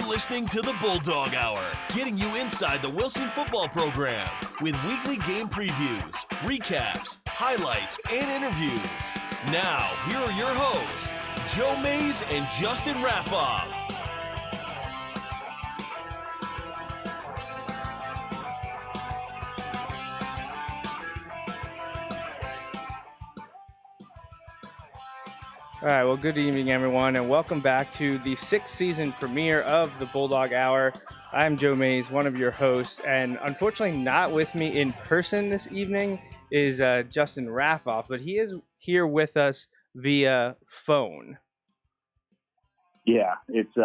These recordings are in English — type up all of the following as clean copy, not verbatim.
listening to the Bulldog Hour, getting you inside the Wilson football program with weekly game previews, recaps, highlights, and interviews. Now, here are your hosts, Joe Mays and Justin Raffoff. All right, well, good evening, everyone, and welcome back to the sixth season premiere of the Bulldog Hour. I'm Joe Mays, one of your hosts, and unfortunately not with me in person this evening is Justin Raffoff, but he is here with us via phone. Yeah, it's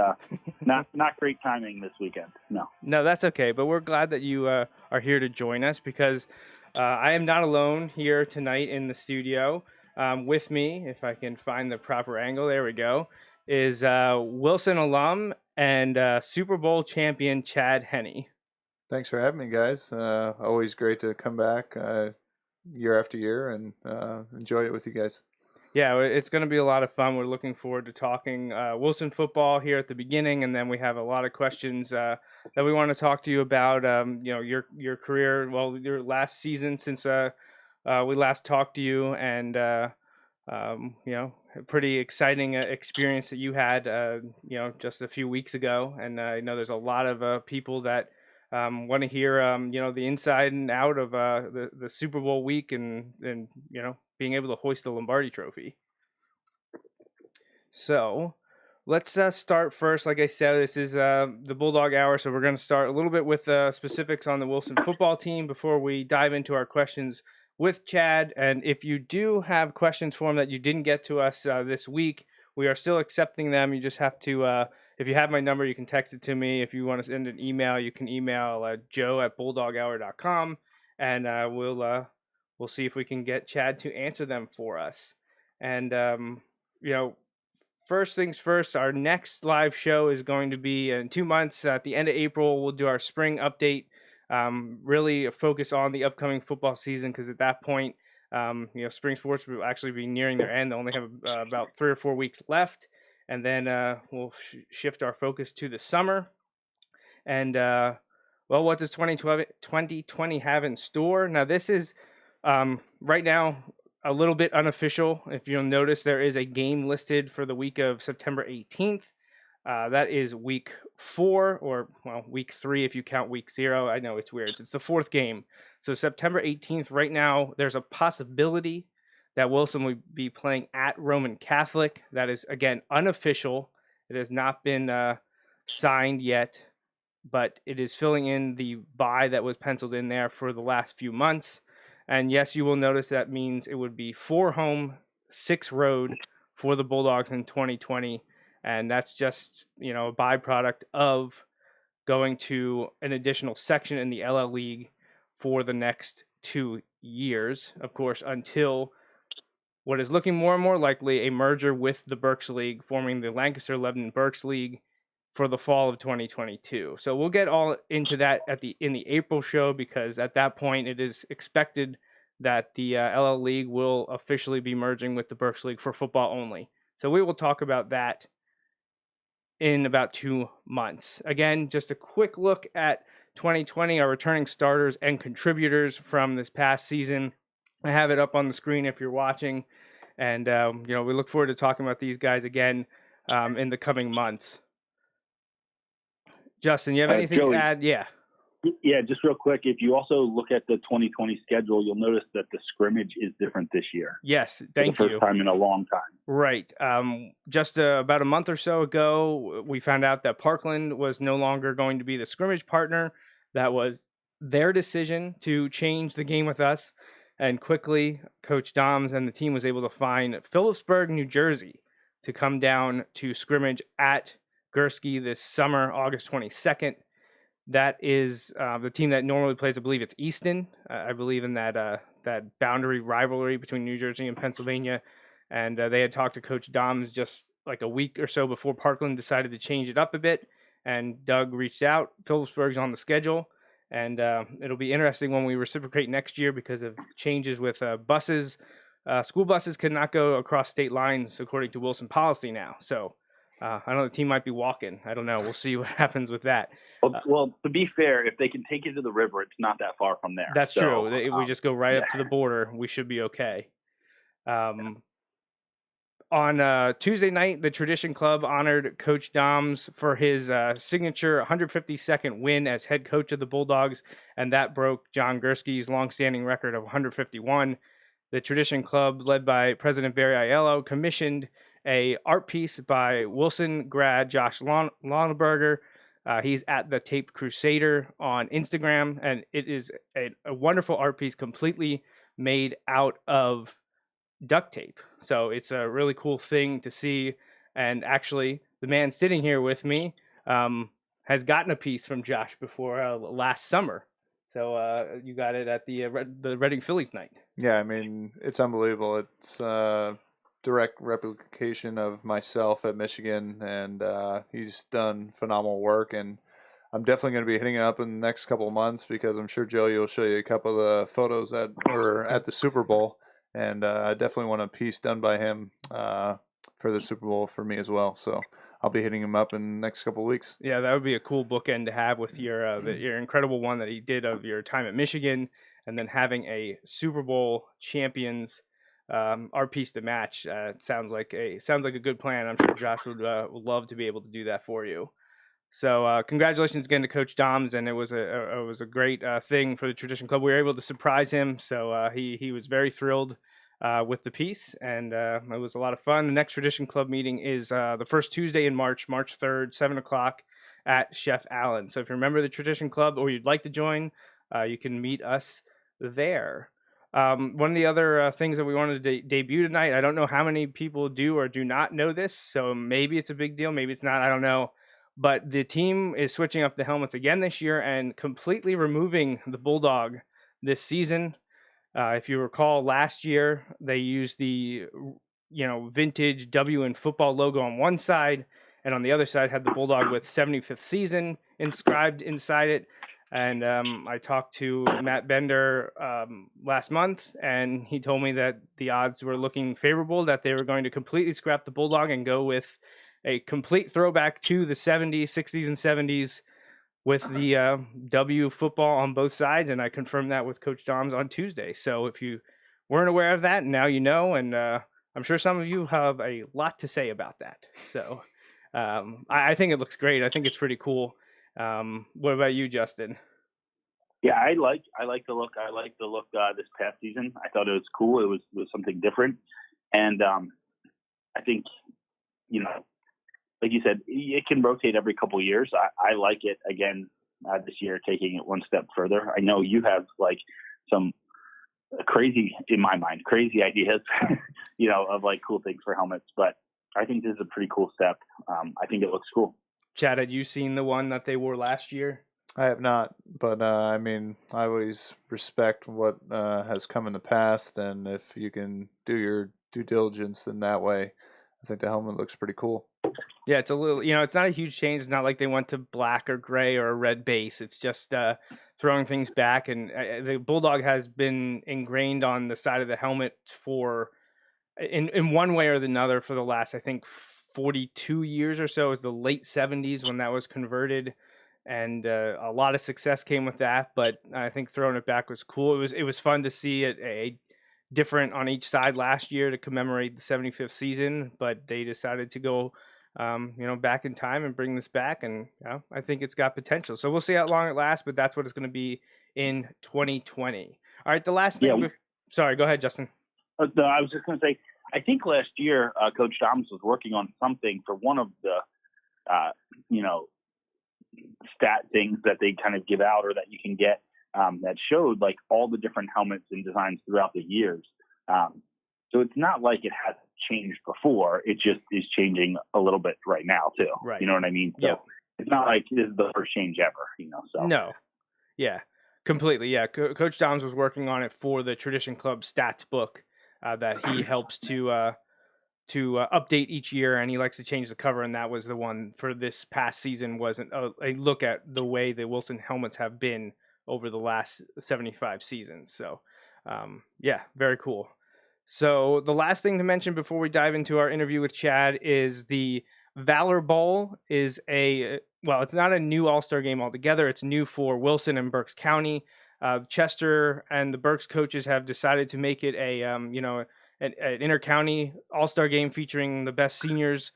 not great timing this weekend. No, that's okay, but we're glad that you are here to join us because I am not alone here tonight in the studio. With me, if I can find the proper angle, there we go, is Wilson alum and Super Bowl champion Chad Henne. Thanks for having me, guys. Always great to come back year after year and enjoy it with you guys. Yeah, it's going to be a lot of fun. We're looking forward to talking Wilson football here at the beginning, and then we have a lot of questions that we want to talk to you about. Your career, well, your last season since we last talked to you, and a pretty exciting experience that you had, just a few weeks ago. And I know there's a lot of people that want to hear, the inside and out of the Super Bowl week and being able to hoist the Lombardi Trophy. So let's start first. Like I said, this is the Bulldog Hour, so we're going to start a little bit with specifics on the Wilson football team before we dive into our questions with Chad. And if you do have questions for him that you didn't get to us this week, we are still accepting them. You just have to, if you have my number, you can text it to me. If you want to send an email, you can email joe@bulldoghour.com, and we'll see if we can get Chad to answer them for us. And, first things first, our next live show is going to be in 2 months. At the end of April, we'll do our spring update. Really focus on the upcoming football season because at that point, spring sports will actually be nearing their end. They only have about 3 or 4 weeks left, and then we'll shift our focus to the summer. And what does 2020 have in store? Now, this is right now a little bit unofficial. If you'll notice, there is a game listed for the week of September 18th. That is week 4, or week 3 if you count week 0. I know it's weird. It's the 4th game. So September 18th, right now, there's a possibility that Wilson will be playing at Roman Catholic. That is, again, unofficial. It has not been signed yet, but it is filling in the bye that was penciled in there for the last few months. And yes, you will notice that means it would be 4 home, 6 road for the Bulldogs in 2020. And that's just, a byproduct of going to an additional section in the LL League for the next 2 years, of course, until what is looking more and more likely a merger with the Berks League, forming the Lancaster-Lebanon Berks League for the fall of 2022. So we'll get all into that in the April show, because at that point it is expected that the LL League will officially be merging with the Berks League for football only. So we will talk about that in about 2 months. Again, just a quick look at 2020, our returning starters and contributors from this past season. I have it up on the screen if you're watching. And, we look forward to talking about these guys again in the coming months. Justin, you have anything Joey, to add? Yeah. Yeah, just real quick. If you also look at the 2020 schedule, you'll notice that the scrimmage is different this year. Yes, thank you. For the first time in a long time. Right. Just about a month or so ago, we found out that Parkland was no longer going to be the scrimmage partner. That was their decision to change the game with us. And quickly, Coach Doms and the team was able to find Phillipsburg, New Jersey, to come down to scrimmage at Gursky this summer, August 22nd. That is the team that normally plays, I believe it's Easton. I believe in that boundary rivalry between New Jersey and Pennsylvania. And they had talked to Coach Doms just like a week or so before Parkland decided to change it up a bit. And Doug reached out. Phillipsburg's on the schedule. And it'll be interesting when we reciprocate next year because of changes with buses. School buses cannot go across state lines according to Wilson policy now. So I don't know, the team might be walking. I don't know. We'll see what happens with that. Well, to be fair, if they can take it to the river, it's not that far from there. That's true. We just go right yeah. up to the border. We should be okay. On Tuesday night, the Tradition Club honored Coach Doms for his signature 152nd win as head coach of the Bulldogs, and that broke John Gursky's longstanding record of 151. The Tradition Club, led by President Barry Aiello, commissioned a art piece by Wilson grad Josh Launeberger. He's at the Taped Crusader on Instagram, and it is a wonderful art piece completely made out of duct tape. So it's a really cool thing to see. And actually, the man sitting here with me has gotten a piece from Josh before last summer. So you got it at the Reading Phillies night. Yeah, I mean, it's unbelievable. It's direct replication of myself at Michigan, and he's done phenomenal work. And I'm definitely going to be hitting it up in the next couple of months because I'm sure Joey will show you a couple of the photos that were at the Super Bowl. And I definitely want a piece done by him for the Super Bowl for me as well. So I'll be hitting him up in the next couple of weeks. Yeah, that would be a cool bookend to have with your incredible one that he did of your time at Michigan, and then having a Super Bowl champions art piece to match. Sounds like a good plan. I'm sure Josh would love to be able to do that for you. So congratulations again to Coach Doms, and it was a great thing for the Tradition Club. We were able to surprise him, so he was very thrilled with the piece, and it was a lot of fun. The next Tradition Club meeting is the first Tuesday in March 3rd, 7 o'clock at Chef Allen. So if you remember the Tradition Club or you'd like to join, you can meet us there. One of the other things that we wanted to debut tonight, I don't know how many people do or do not know this, so maybe it's a big deal, maybe it's not, I don't know. But the team is switching up the helmets again this year and completely removing the Bulldog this season. If you recall, last year they used the vintage W in football logo on one side, and on the other side had the Bulldog with 75th season inscribed inside it. And I talked to Matt Bender last month, and he told me that the odds were looking favorable, that they were going to completely scrap the Bulldog and go with a complete throwback to the 70s, 60s, and 70s with the W football on both sides. And I confirmed that with Coach Doms on Tuesday. So if you weren't aware of that, now you know. And I'm sure some of you have a lot to say about that. So I think it looks great. I think it's pretty cool. What about you, Justin? Yeah, I like the look. I like the look this past season. I thought it was cool. It was something different. And I think, like you said, it can rotate every couple of years. I like it again this year, taking it one step further. I know you have like some crazy, in my mind, crazy ideas, of like cool things for helmets. But I think this is a pretty cool step. I think it looks cool. Chad, had you seen the one that they wore last year? I have not, but I mean, I always respect what has come in the past, and if you can do your due diligence in that way, I think the helmet looks pretty cool. Yeah, it's a little, it's not a huge change. It's not like they went to black or gray or a red base. It's just throwing things back. And the Bulldog has been ingrained on the side of the helmet in one way or another for the last, I think, 42 years or so. It was the late 70s when that was converted. And a lot of success came with that. But I think throwing it back was cool. It was fun to see it different on each side last year to commemorate the 75th season, but they decided to go, back in time and bring this back. And I think it's got potential. So we'll see how long it lasts, but that's what it's going to be in 2020. All right. The last thing. Yeah. Sorry, go ahead, Justin. No, I was just going to say, I think last year, Coach Doms was working on something for one of the, stat things that they kind of give out or that you can get that showed like all the different helmets and designs throughout the years. So it's not like it has changed before. It just is changing a little bit right now too. Right. You know what I mean? So It's not like this is the first change ever, so. No. Yeah, completely. Yeah. Coach Doms was working on it for the Tradition Club stats book that he helps to update each year, and he likes to change the cover, and that was the one for this past season. Wasn't a look at the way the Wilson helmets have been over the last 75 seasons. So very cool. So the last thing to mention before we dive into our interview with Chad is the Valor Bowl is it's not a new All-Star game altogether. It's new for Wilson and Berks County. Chester and the Berks coaches have decided to make it an inter-county All-Star game featuring the best seniors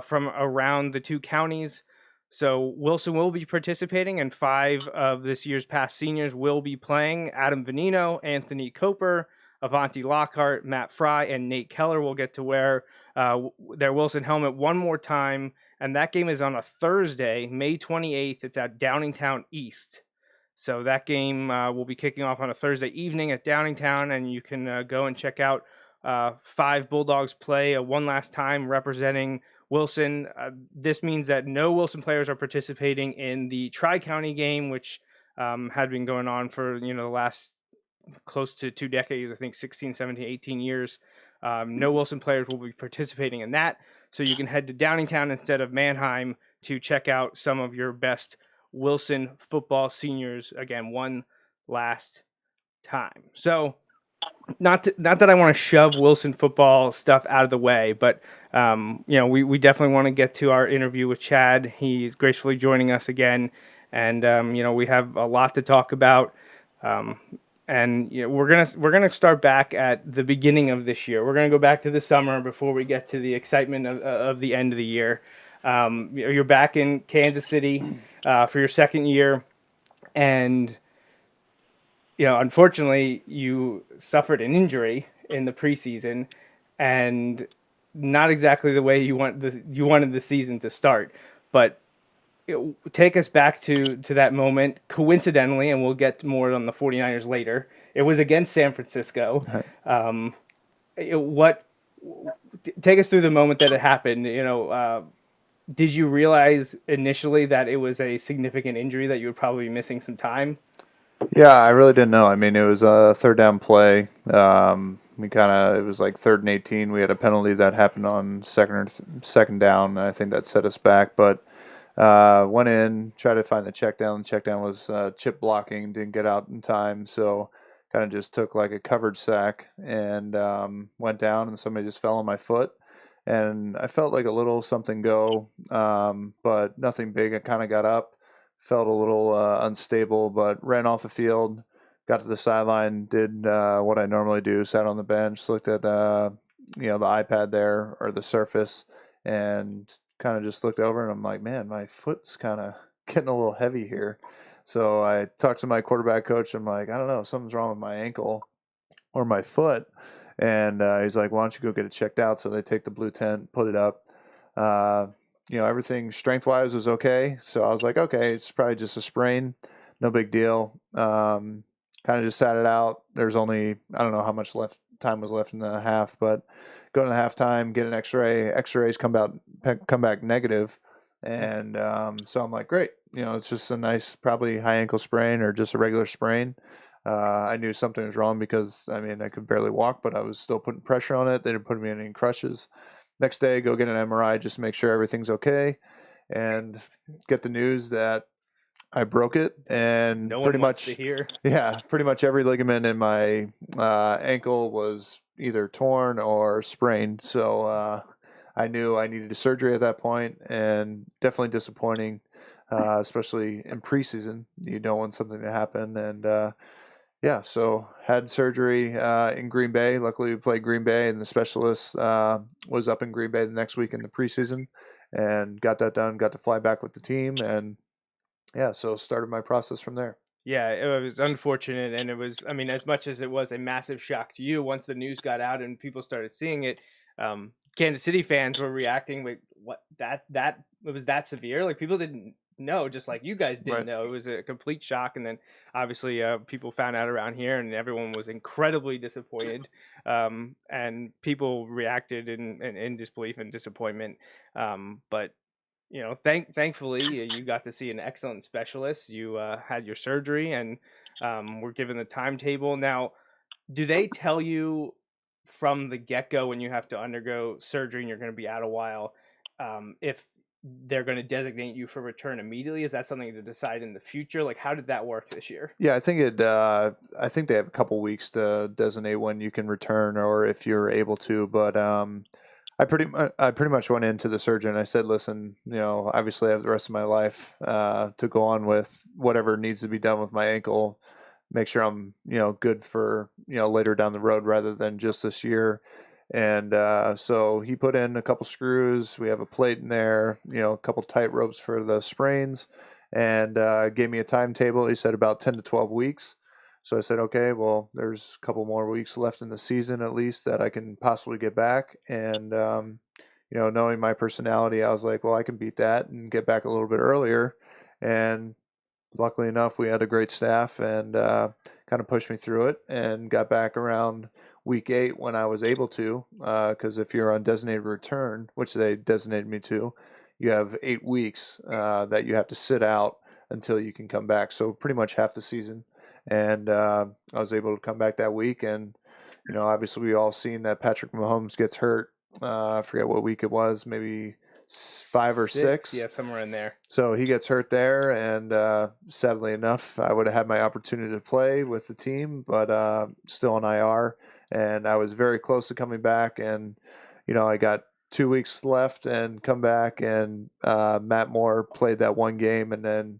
from around the two counties. So Wilson will be participating, and 5 of this year's past seniors will be playing. Adam Venino, Anthony Coper, Avanti Lockhart, Matt Fry, and Nate Keller will get to wear their Wilson helmet one more time, and that game is on a Thursday, May 28th. It's at Downingtown East. So that game will be kicking off on a Thursday evening at Downingtown, and you can go and check out 5 Bulldogs play one last time representing Wilson. This means that no Wilson players are participating in the Tri-County game, which had been going on for the last close to 2 decades, I think 16, 17, 18 years. No Wilson players will be participating in that, so you can head to Downingtown instead of Mannheim to check out some of your best Wilson football seniors again one last time. So not that I want to shove Wilson football stuff out of the way, but we definitely want to get to our interview with Chad. He's gracefully joining us again, and we have a lot to talk about. And we're gonna start back at the beginning of this year. We're gonna go back to the summer before we get to the excitement of the end of the year. You're back in Kansas City for your second year, and unfortunately, you suffered an injury in the preseason, and not exactly the way you wanted the season to start. But take us back to that moment. Coincidentally, and we'll get more on the 49ers later, it was against San Francisco. Take us through the moment that it happened. Did you realize initially that it was a significant injury, that you would probably be missing some time? Yeah, I really didn't know. I mean, it was a third down play. It was like 3rd and 18. We had a penalty that happened on second down, and I think that set us back. But went in, tried to find the check down. The check down was chip blocking, didn't get out in time, so kind of just took like a coverage sack and went down, and somebody just fell on my foot. And I felt like a little something go, but nothing big. I kind of got up, felt a little unstable, but ran off the field, got to the sideline, did what I normally do, sat on the bench, looked at the iPad there, or the Surface, and kind of just looked over, and I'm like, man, my foot's kind of getting a little heavy here. So I talked to my quarterback coach. I'm like, I don't know, something's wrong with my ankle or my foot. And he's like, why don't you go get it checked out? So they take the blue tent, put it up. Everything strength-wise was okay. So I was like, okay, it's probably just a sprain. No big deal. Kind of just sat it out. There's only, I don't know how much time was left in the half, but go to the halftime, get an X-ray. X-rays come back negative. And so I'm like, great. It's just a nice, probably high ankle sprain or just a regular sprain. I knew something was wrong because, I could barely walk, but I was still putting pressure on it. They didn't put me in any crutches. Next day, go get an MRI just to make sure everything's okay, and get the news that I broke it. And pretty much every ligament in my ankle was either torn or sprained. So I knew I needed a surgery at that point, and definitely disappointing, especially in preseason. You don't want something to happen, and so had surgery in Green Bay. Luckily, we played Green Bay, and the specialist was up in Green Bay the next week in the preseason, and got that done. Got to fly back with the team, and so started my process from there. Yeah, it was unfortunate, and it was, as much as it was a massive shock to you, once the news got out and people started seeing it, Kansas City fans were reacting like, what, that it was that severe? Like, people didn't know, just like you guys didn't know. It was a complete shock. And then obviously people found out around here, and everyone was incredibly disappointed, and people reacted in disbelief and disappointment, but thankfully you got to see an excellent specialist. You had your surgery, and were given the timetable. Now, do they tell you from the get-go when you have to undergo surgery and you're going to be out a while, if they're going to designate you for return immediately? Is that something to decide in the future? Like, how did that work this year? Yeah, I think I think they have a couple weeks to designate when you can return, or if you're able to. But I pretty much went into the surgeon. I said, listen, obviously I have the rest of my life to go on with whatever needs to be done with my ankle. Make sure I'm, good for, later down the road rather than just this year. And so he put in a couple screws. We have a plate in there, a couple tight ropes for the sprains, and gave me a timetable. He said about 10 to 12 weeks. So I said, okay, well, there's a couple more weeks left in the season at least that I can possibly get back. And, knowing my personality, I was like, well, I can beat that and get back a little bit earlier. And luckily enough, we had a great staff and kind of pushed me through it and got back around week 8 when I was able to, because if you're on designated return, which they designated me to, you have 8 weeks that you have to sit out until you can come back. So pretty much half the season. And I was able to come back that week. And, obviously we all seen that Patrick Mahomes gets hurt. I forget what week it was, maybe 5 or 6. Yeah, somewhere in there. So he gets hurt there. And sadly enough, I would have had my opportunity to play with the team, but still on IR. And I was very close to coming back. And, I got 2 weeks left and come back. And Matt Moore played that one game. And then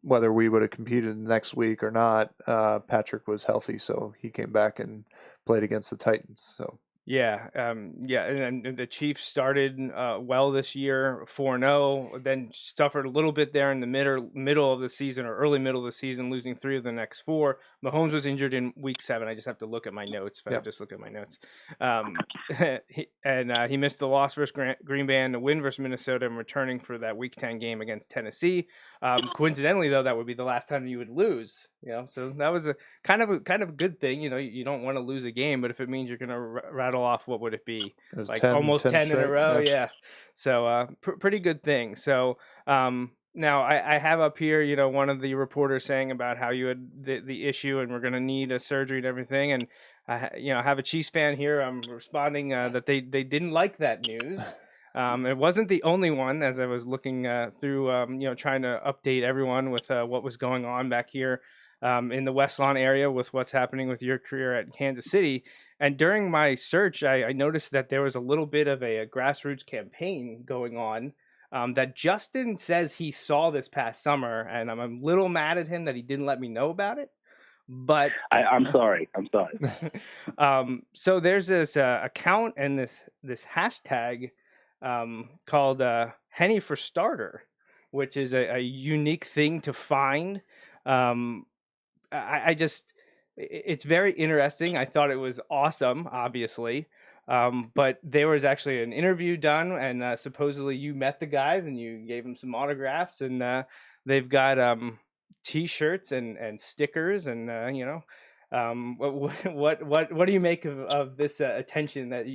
whether we would have competed next week or not, Patrick was healthy, so he came back and played against the Titans. So yeah, and the Chiefs started well this year, 4-0, then suffered a little bit there in the middle of the season or early middle of the season, losing 3 of the next 4. Mahomes was injured in week 7. I just have to look at my notes, but I just look at my notes. He missed the loss versus Green Bay and the win versus Minnesota, and returning for that week 10 game against Tennessee. Coincidentally, though, that would be the last time you would lose. So that was a kind of a good thing. You don't want to lose a game, but if it means you're going to rattle off, what would it be? it was Like 10, almost 10 in a straight. row. Yeah. So pretty good thing. So now I have up here, one of the reporters saying about how you had the issue and we're going to need a surgery and everything. And I have a Chiefs fan here. I'm responding that they didn't like that news. It wasn't the only one, as I was looking through, trying to update everyone with what was going on back here in the West Lawn area with what's happening with your career at Kansas City. And during my search, I noticed that there was a little bit of a grassroots campaign going on that Justin says he saw this past summer, and I'm a little mad at him that he didn't let me know about it. But I'm sorry. So there's this account and this hashtag called Henne for Starter, which is a unique thing to find. It's very interesting. I thought it was awesome, obviously. But there was actually an interview done, and supposedly you met the guys and you gave them some autographs, and they've got T-shirts and stickers, and what do you make of this attention that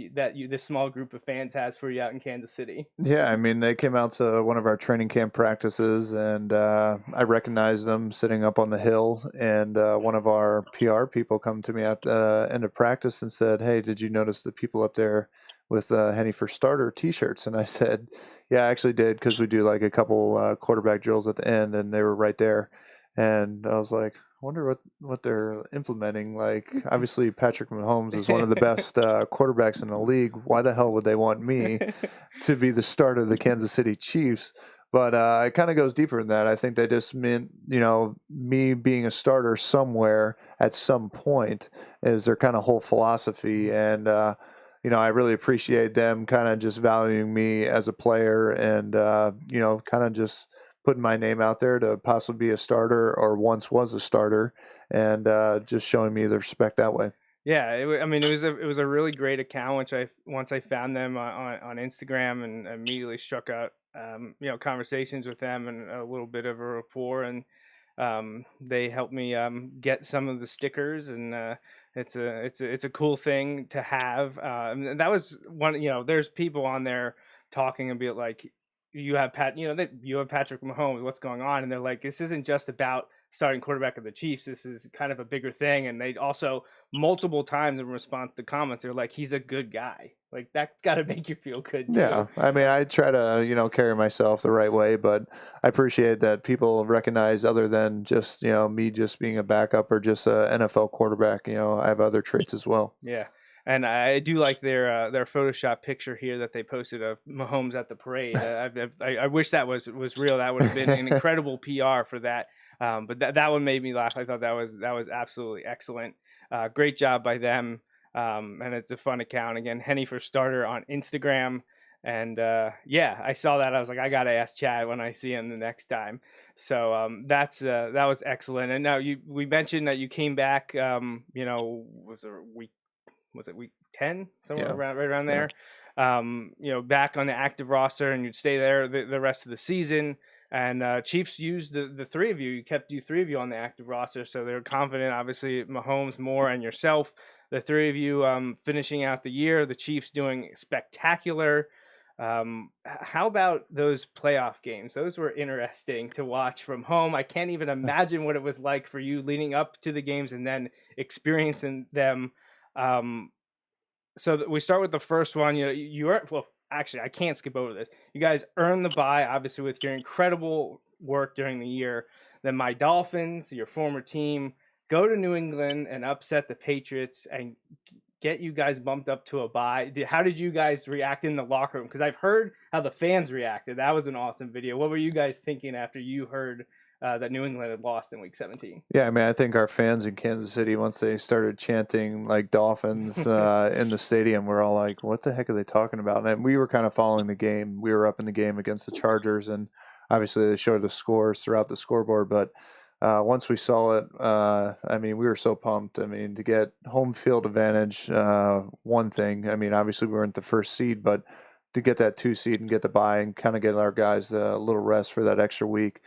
this small group of fans has for you out in Kansas City? Yeah, I mean, they came out to one of our training camp practices, and I recognized them sitting up on the hill. And one of our PR people come to me at the end of practice and said, "Hey, did you notice the people up there with Henne for Starter T-shirts?" And I said, "Yeah, I actually did, because we do like a couple quarterback drills at the end, and they were right there." And I was like, I wonder what they're implementing. Like, obviously, Patrick Mahomes is one of the best quarterbacks in the league. Why the hell would they want me to be the starter of the Kansas City Chiefs? But it kind of goes deeper than that. I think they just meant, me being a starter somewhere at some point is their kind of whole philosophy. And, I really appreciate them kind of just valuing me as a player and, kind of just putting my name out there to possibly be a starter or once was a starter, and just showing me the respect that way. Yeah, it was a really great account, which once I found them on Instagram and immediately struck out conversations with them and a little bit of a rapport, and they helped me get some of the stickers, and it's a cool thing to have. And that was one. There's people on there talking a bit like, you have Patrick Mahomes, what's going on? And they're like, this isn't just about starting quarterback of the Chiefs. This is kind of a bigger thing. And they also multiple times in response to comments, they're like, he's a good guy. Like, that's got to make you feel good too. Yeah, I mean, I try to carry myself the right way, but I appreciate that people recognize other than just me just being a backup or just a NFL quarterback. I have other traits as well. Yeah. And I do like their Photoshop picture here that they posted of Mahomes at the parade. I wish that was real. That would have been an incredible PR for that. But that one made me laugh. I thought that was absolutely excellent. Great job by them. And it's a fun account. Again, Henne for starter on Instagram. And yeah, I saw that. I was like, I gotta ask Chad when I see him the next time. So that was excellent. And now we mentioned that you came back. Was it week 10, somewhere right around there? Back on the active roster, and you'd stay there the rest of the season. And Chiefs used the three of you. You kept three of you on the active roster, so they're confident. Obviously, Mahomes, Moore, and yourself. The three of you finishing out the year. The Chiefs doing spectacular. How about those playoff games? Those were interesting to watch from home. I can't even imagine what it was like for you leading up to the games and then experiencing them. So we start with the first one. You are, well, actually, I can't skip over this. You guys earned the bye, obviously, with your incredible work during the year. Then my Dolphins, your former team, go to New England and upset the Patriots and get you guys bumped up to a bye. How did you guys react in the locker room? Because I've heard how the fans reacted. That was an awesome video. What were you guys thinking after you heard that New England had lost in Week 17? Yeah, I mean, I think our fans in Kansas City, once they started chanting like Dolphins in the stadium, we're all like, what the heck are they talking about? And we were kind of following the game. We were up in the game against the Chargers, and obviously they showed the scores throughout the scoreboard. But once we saw it, I mean, we were so pumped. I mean, to get home field advantage, one thing. I mean, obviously we weren't the first seed, but to get that 2 seed and get the bye and kind of get our guys a little rest for that extra week,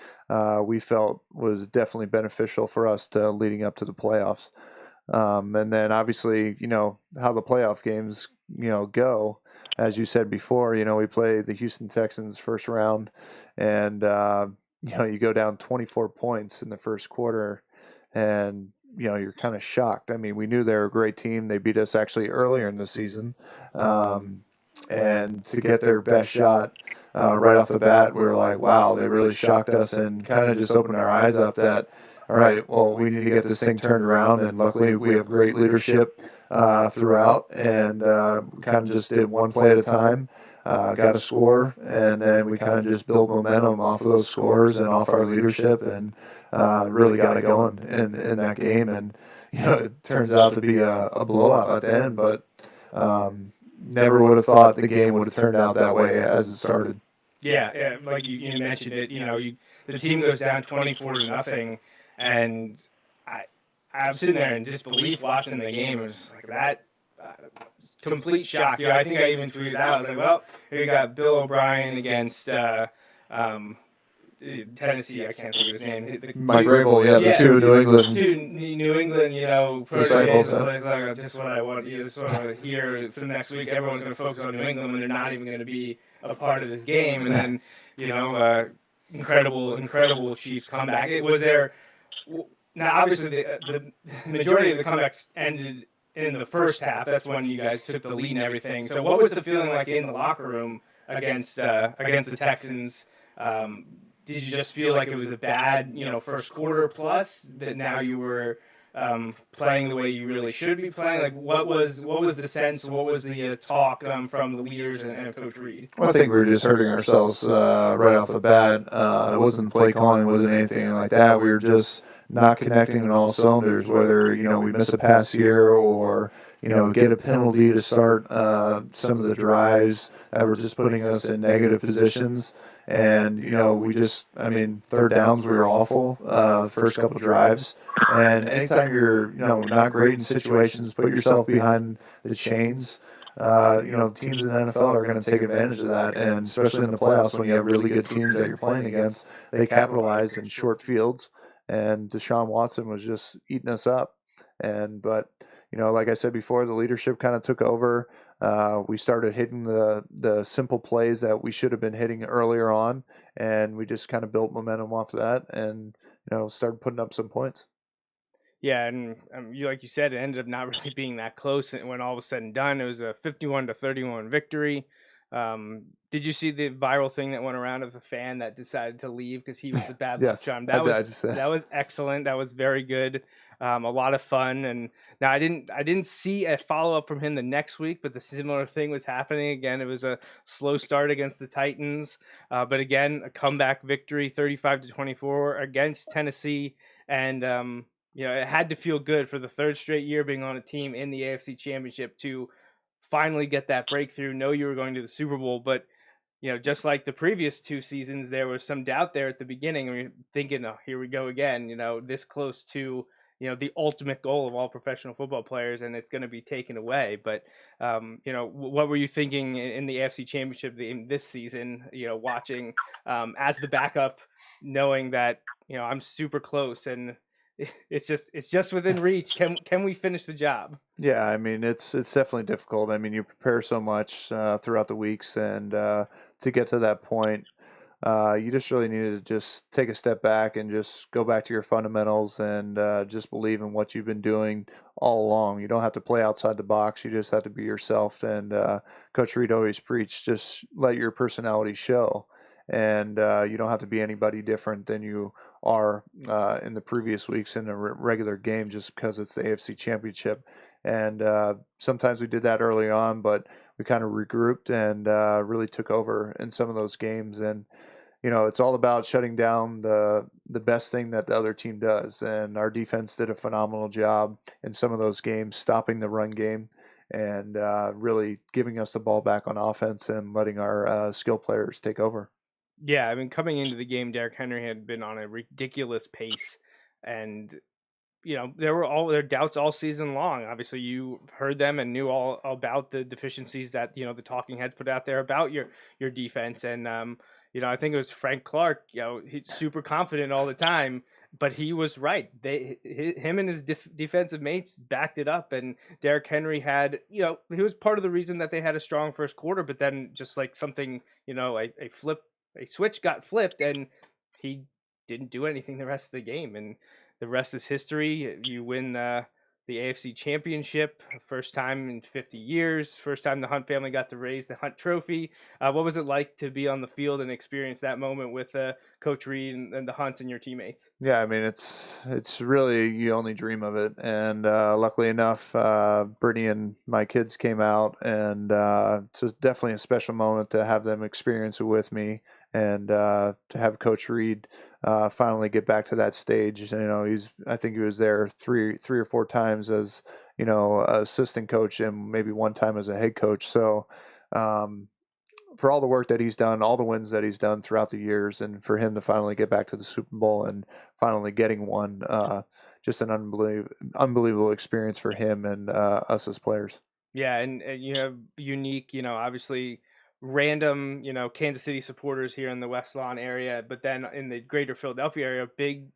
we felt was definitely beneficial for us to leading up to the playoffs. And then obviously, how the playoff games, go. As you said before, we play the Houston Texans first round, and you go down 24 points in the first quarter, and you're kind of shocked. I mean, we knew they were a great team. They beat us actually earlier in the season. And to get their best shot right off the bat, we were like, wow, they really shocked us and kind of just opened our eyes up that, all right, well, we need to get this thing turned around. And luckily we have great leadership throughout, and kind of just did one play at a time, got a score, and then we kind of just built momentum off of those scores and off our leadership, and really got it going in that game. And, it turns out to be a blowout at the end, but never would have thought the game would have turned out that way as it started. Yeah, like you mentioned it. The team goes down 24-0, and I'm sitting there in disbelief watching the game. It was like that complete shock. I think I even tweeted out. I was like, well, here you got Bill O'Brien against Tennessee. I can't think of his name. Mike Grable, the two New England. Two New England, disciples. It's like just what I want you to sort of hear for the next week. Everyone's going to focus on New England when they're not even going to be a part of this game. And then, incredible Chiefs comeback. It was there. Now, obviously, the majority of the comebacks ended in the first half. That's when you guys took the lead and everything. So, what was the feeling like in the locker room against the Texans? Did you just feel like it was a bad, first quarter plus, that now you were playing the way you really should be playing? Like, what was the sense? What was the talk from the leaders and Coach Reed? Well, I think we were just hurting ourselves right off the bat. It wasn't play calling, it wasn't anything like that. We were just not connecting on all cylinders, whether, we miss a pass here or, get a penalty to start some of the drives that were just putting us in negative positions. And, third downs, we were awful the first couple drives. And anytime you're, not great in situations, put yourself behind the chains. Teams in the NFL are going to take advantage of that. And especially in the playoffs, when you have really good teams that you're playing against, they capitalize in short fields. And Deshaun Watson was just eating us up. But like I said before, the leadership kind of took over. We started hitting the simple plays that we should have been hitting earlier on, and we just kind of built momentum off of that, and started putting up some points. Yeah, and like you said, it ended up not really being that close when all was said and done. It was a 51-31 victory. Did you see the viral thing that went around of the fan that decided to leave because he was the bad luck Yes, charm? I just said. That was excellent. That was very good. A lot of fun. And now I didn't see a follow up from him the next week, but the similar thing was happening again. It was a slow start against the Titans, but again a comeback victory, 35-24 against Tennessee, and it had to feel good for the third straight year being on a team in the AFC Championship to finally get that breakthrough. Know you were going to the Super Bowl, but just like the previous 2 seasons, there was some doubt there at the beginning. We were thinking, oh, here we go again, this close to, the ultimate goal of all professional football players, and it's going to be taken away. But, what were you thinking in the AFC Championship game this season, watching as the backup, knowing that, I'm super close and it's just within reach. Can we finish the job? Yeah, I mean, it's definitely difficult. I mean, you prepare so much throughout the weeks, and to get to that point, you just really need to just take a step back and just go back to your fundamentals and just believe in what you've been doing all along. You don't have to play outside the box. You just have to be yourself. And Coach Reed always preached, just let your personality show. And you don't have to be anybody different than you are in the previous weeks in a regular game just because it's the AFC Championship. And sometimes we did that early on, but we kind of regrouped and really took over in some of those games. And, it's all about shutting down the best thing that the other team does. And our defense did a phenomenal job in some of those games, stopping the run game and really giving us the ball back on offense and letting our skill players take over. Yeah, I mean, coming into the game, Derrick Henry had been on a ridiculous pace, and there were all their doubts all season long. Obviously, you heard them and knew all about the deficiencies that the talking heads put out there about your defense. And I think it was Frank Clark. He's super confident all the time, but he was right. Him and his defensive mates backed it up, and Derrick Henry had he was part of the reason that they had a strong first quarter. But then just like something a switch got flipped and he didn't do anything the rest of the game, and the rest is history. You win the AFC Championship, first time in 50 years, first time the Hunt family got to raise the Hunt Trophy. What was it like to be on the field and experience that moment with Coach Reed and the Hunts and your teammates? Yeah, I mean, it's really, you only dream of it. And luckily enough, Brittany and my kids came out, and it's definitely a special moment to have them experience it with me. And to have Coach Reed finally get back to that stage. I think he was there three or four times as assistant coach and maybe one time as a head coach. So for all the work that he's done, all the wins that he's done throughout the years, and for him to finally get back to the Super Bowl and finally getting one, just an unbelievable experience for him and us as players. Yeah, and you have unique, obviously random, Kansas City supporters here in the West Lawn area, but then in the greater Philadelphia area,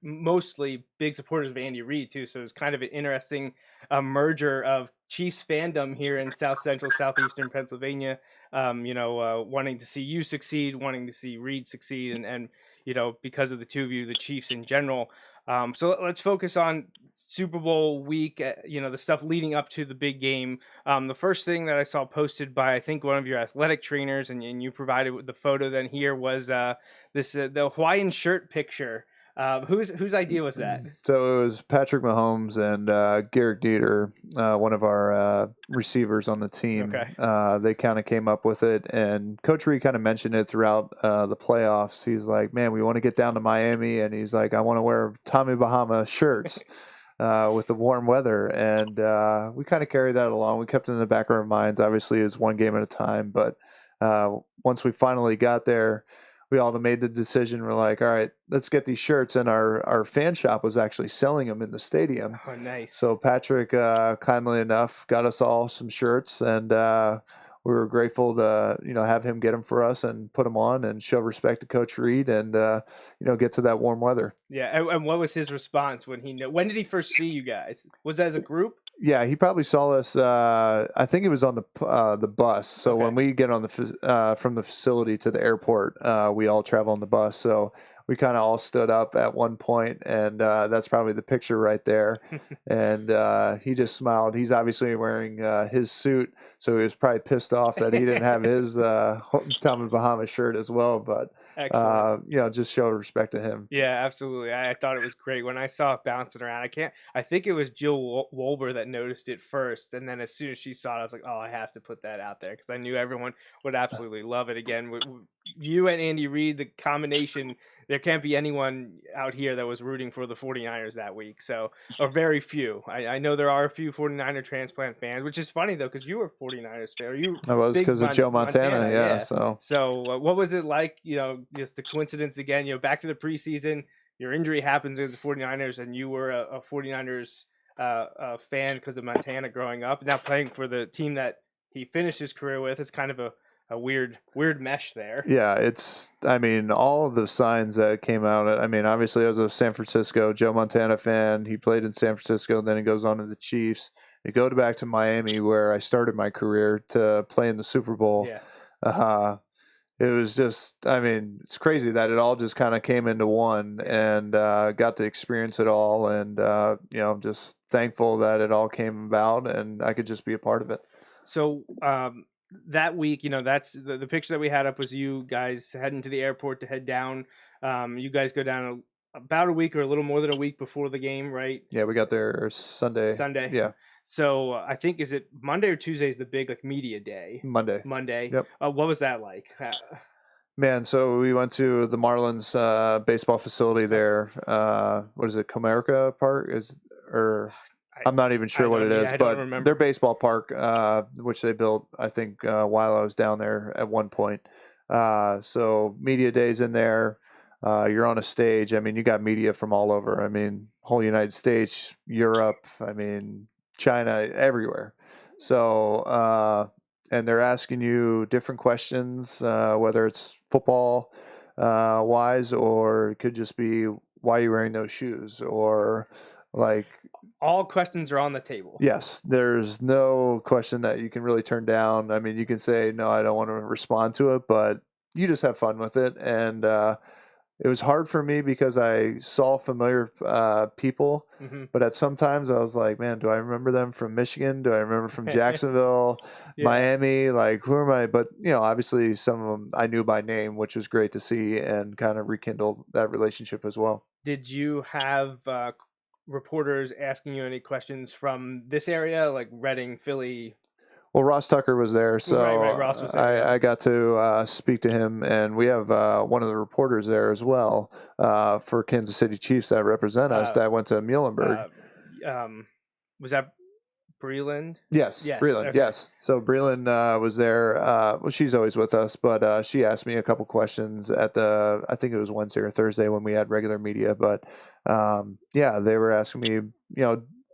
mostly big supporters of Andy Reid too. So it's kind of an interesting merger of Chiefs fandom here in South Central, Southeastern Pennsylvania, wanting to see you succeed, wanting to see Reid succeed, and because of the two of you, the Chiefs in general. So let's focus on Super Bowl week, the stuff leading up to the big game. The first thing that I saw posted by, I think, one of your athletic trainers, and you provided with the photo then here, was the Hawaiian shirt picture. Whose idea was that? So it was Patrick Mahomes and Garrett Dieter, one of our receivers on the team. Okay. They kind of came up with it, and Coach Reed kind of mentioned it throughout the playoffs. He's like, man, we want to get down to Miami, and he's like, I want to wear Tommy Bahama shirts with the warm weather. And we kind of carried that along. We kept it in the back of our minds. Obviously, it's one game at a time, but once we finally got there, we all made the decision. We're like, all right, let's get these shirts. And our fan shop was actually selling them in the stadium. Oh, nice. So Patrick, kindly enough, got us all some shirts, and we were grateful to, have him get them for us and put them on and show respect to Coach Reed and, get to that warm weather. Yeah. And what was his response when when did he first see you guys? Was that as a group? Yeah, he probably saw us. I think it was on the bus. So Okay. when we get on from the facility to the airport, we all travel on the bus. So we kind of all stood up at one point, and that's probably the picture right there. And he just smiled. He's obviously wearing his suit, so he was probably pissed off that he didn't have his Tommy Bahama shirt as well. But just show respect to him. Yeah, absolutely. I thought it was great when I saw it bouncing around. I think it was Jill Wolber that noticed it first, and then as soon as she saw it, I was like, oh, I have to put that out there because I knew everyone would absolutely love it. Again, you and Andy Reid, the combination, there can't be anyone out here that was rooting for the 49ers that week. So, or very few. I know there are a few 49er transplant fans, which is funny though, because you were 49ers fan. I was because of Joe Montana. Yeah. So what was it like, just the coincidence again, back to the preseason, your injury happens against the 49ers and you were a 49ers fan because of Montana growing up. Now playing for the team that he finished his career with. It's kind of a weird mesh there. Yeah, all of the signs that came out. Obviously I was a San Francisco Joe Montana fan. He played in San Francisco, then he goes on to the Chiefs. You go back to Miami where I started my career to play in the Super Bowl. Yeah. It was just, it's crazy that it all just kind of came into one, and got to experience it all. And, I'm just thankful that it all came about and I could just be a part of it. So that week, that's the picture that we had up was you guys heading to the airport to head down. You guys go down about a week or a little more than a week before the game, right? Yeah, we got there Sunday. Yeah. So I think, is it Monday or Tuesday is the big media day? Monday. Yep. What was that like? Man, so we went to the Marlins baseball facility there. What is it, Comerica Park? I'm not even sure what it is, but their baseball park, which they built, I think, while I was down there at one point. So media days in there. You're on a stage. You got media from all over. Whole United States, Europe, China, everywhere. So, and they're asking you different questions, whether it's football wise, or it could just be, why are you wearing those shoes? Or all questions are on the table. Yes, there's no question that you can really turn down. You can say, no, I don't want to respond to it, but you just have fun with it. And it was hard for me because I saw familiar people, but at some times I was like, man, do I remember them from Michigan? Do I remember from Jacksonville, Miami? Who am I? But, obviously some of them I knew by name, which was great to see and kind of rekindled that relationship as well. Did you have reporters asking you any questions from this area, like Reading, Philly? Well, Ross Tucker was there, so right. Ross was there. I got to speak to him, and we have one of the reporters there as well for Kansas City Chiefs that represent us that went to Muhlenberg. Was that Breland? Yes, Breland, okay. Yes. So Breland was there. Well, she's always with us, but she asked me a couple questions at I think it was Wednesday or Thursday when we had regular media. But they were asking me,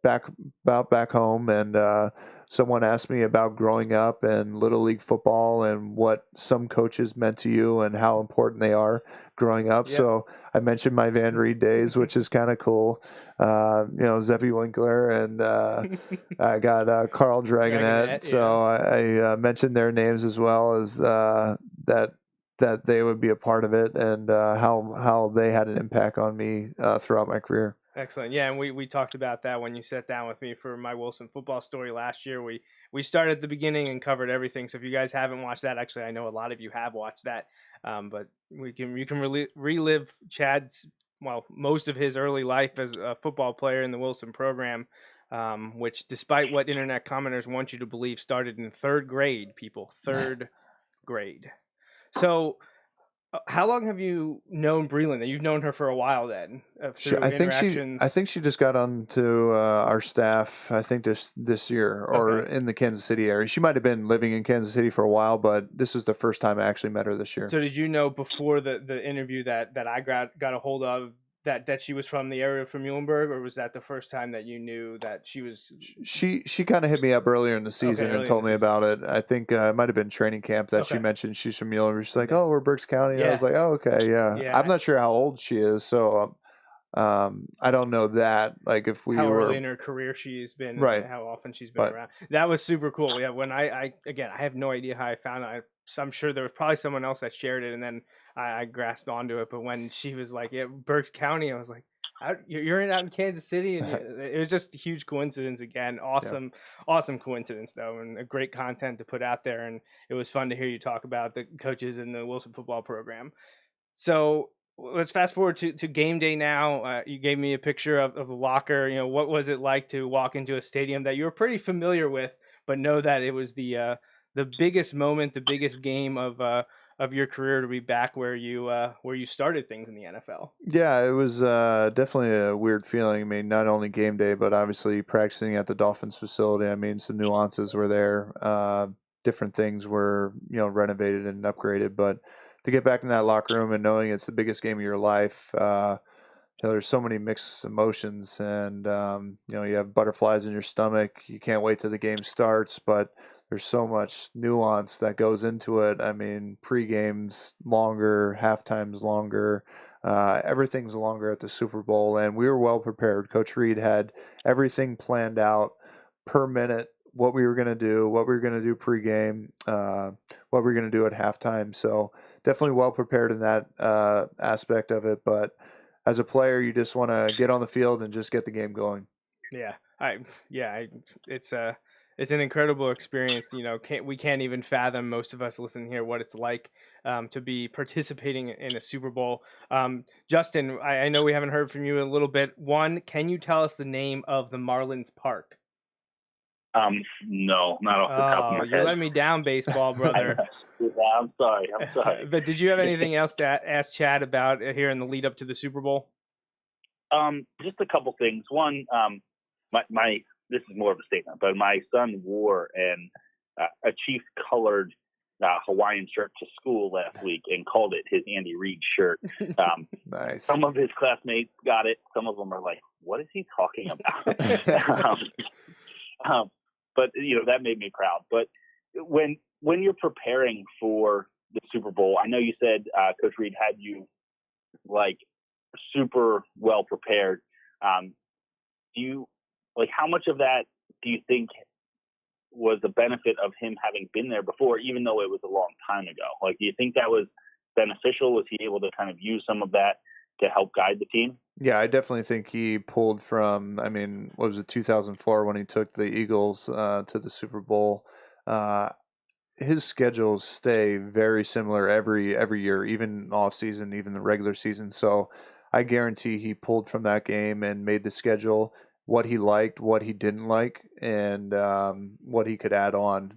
back home, and someone asked me about growing up and Little League football and what some coaches meant to you and how important they are growing up. Yep. So I mentioned my Van Reed days, which is kind of cool. Zeppy Winkler, and I got Carl Dragonette. So I mentioned their names as well as that they would be a part of it, and how they had an impact on me throughout my career. Excellent. Yeah, and we talked about that when you sat down with me for my Wilson football story last year. We started at the beginning and covered everything. So if you guys haven't watched that, actually, I know a lot of you have watched that. But you can relive Chad's, most of his early life as a football player in the Wilson program, which, despite what internet commenters want you to believe, started in third grade, people. Third grade. So how long have you known Breland? You've known her for a while then. I think she just got onto our staff, I think this year, or in the Kansas City area. She might have been living in Kansas City for a while, but this is the first time I actually met her this year. So did you know before the interview that I got a hold of that she was from the area from Muhlenberg, or was that the first time that you knew that she was? She kind of hit me up earlier in the season and told me about it. I think it might have been training camp that she mentioned she's from Muhlenberg. She's like, oh, we're Berks County. I was like, oh, okay, yeah. I'm not sure how old she is, so I don't know that. If we how were early in her career she's been, right? How often she's been around. That was super cool. Yeah, when I have no idea how I found it. I'm sure there was probably someone else that shared it, and then I grasped onto it. But when she was like, "Yeah, Berks County," I was like, "You're out in Kansas City," and it was just a huge coincidence again. Awesome, awesome coincidence though, and a great content to put out there. And it was fun to hear you talk about the coaches in the Wilson football program. So let's fast forward to game day now. You gave me a picture of the locker. What was it like to walk into a stadium that you were pretty familiar with, but know that it was the biggest moment, the biggest game of your career to be back where you started things in the NFL? Yeah, it was definitely a weird feeling. I mean, not only game day, but obviously practicing at the Dolphins facility. I mean, some nuances were there. Different things were, renovated and upgraded. But to get back in that locker room and knowing it's the biggest game of your life, there's so many mixed emotions. And, you have butterflies in your stomach. You can't wait till the game starts. But there's so much nuance that goes into it. I mean, pre-game's longer, halftime's longer, everything's longer at the Super Bowl, and we were well prepared. Coach Reed had everything planned out per minute, what we were going to do pre-game, what we were going to do at halftime. So definitely well prepared in that aspect of it. But as a player, you just want to get on the field and just get the game going. Yeah, it's an incredible experience. We can't even fathom, most of us listening here, what it's like to be participating in a Super Bowl. Justin, I know we haven't heard from you in a little bit. One, can you tell us the name of the Marlins Park? No, not off the top of my head. You let me down, baseball brother. Yeah, I'm sorry. But did you have anything else to ask Chad about here in the lead up to the Super Bowl? Just a couple things. One, my this is more of a statement, but my son wore a Chiefs colored Hawaiian shirt to school last week and called it his Andy Reid shirt. Nice. Some of his classmates got it. Some of them are like, "What is he talking about?" But that made me proud. But when you're preparing for the Super Bowl, I know you said Coach Reid had you like super well prepared. How much of that do you think was the benefit of him having been there before, even though it was a long time ago? Like, do you think that was beneficial? Was he able to kind of use some of that to help guide the team? Yeah, I definitely think he pulled from, what was it, 2004 when he took the Eagles to the Super Bowl. His schedules stay very similar every year, even off season, even the regular season. So I guarantee he pulled from that game and made the schedule what he liked, what he didn't like, and what he could add on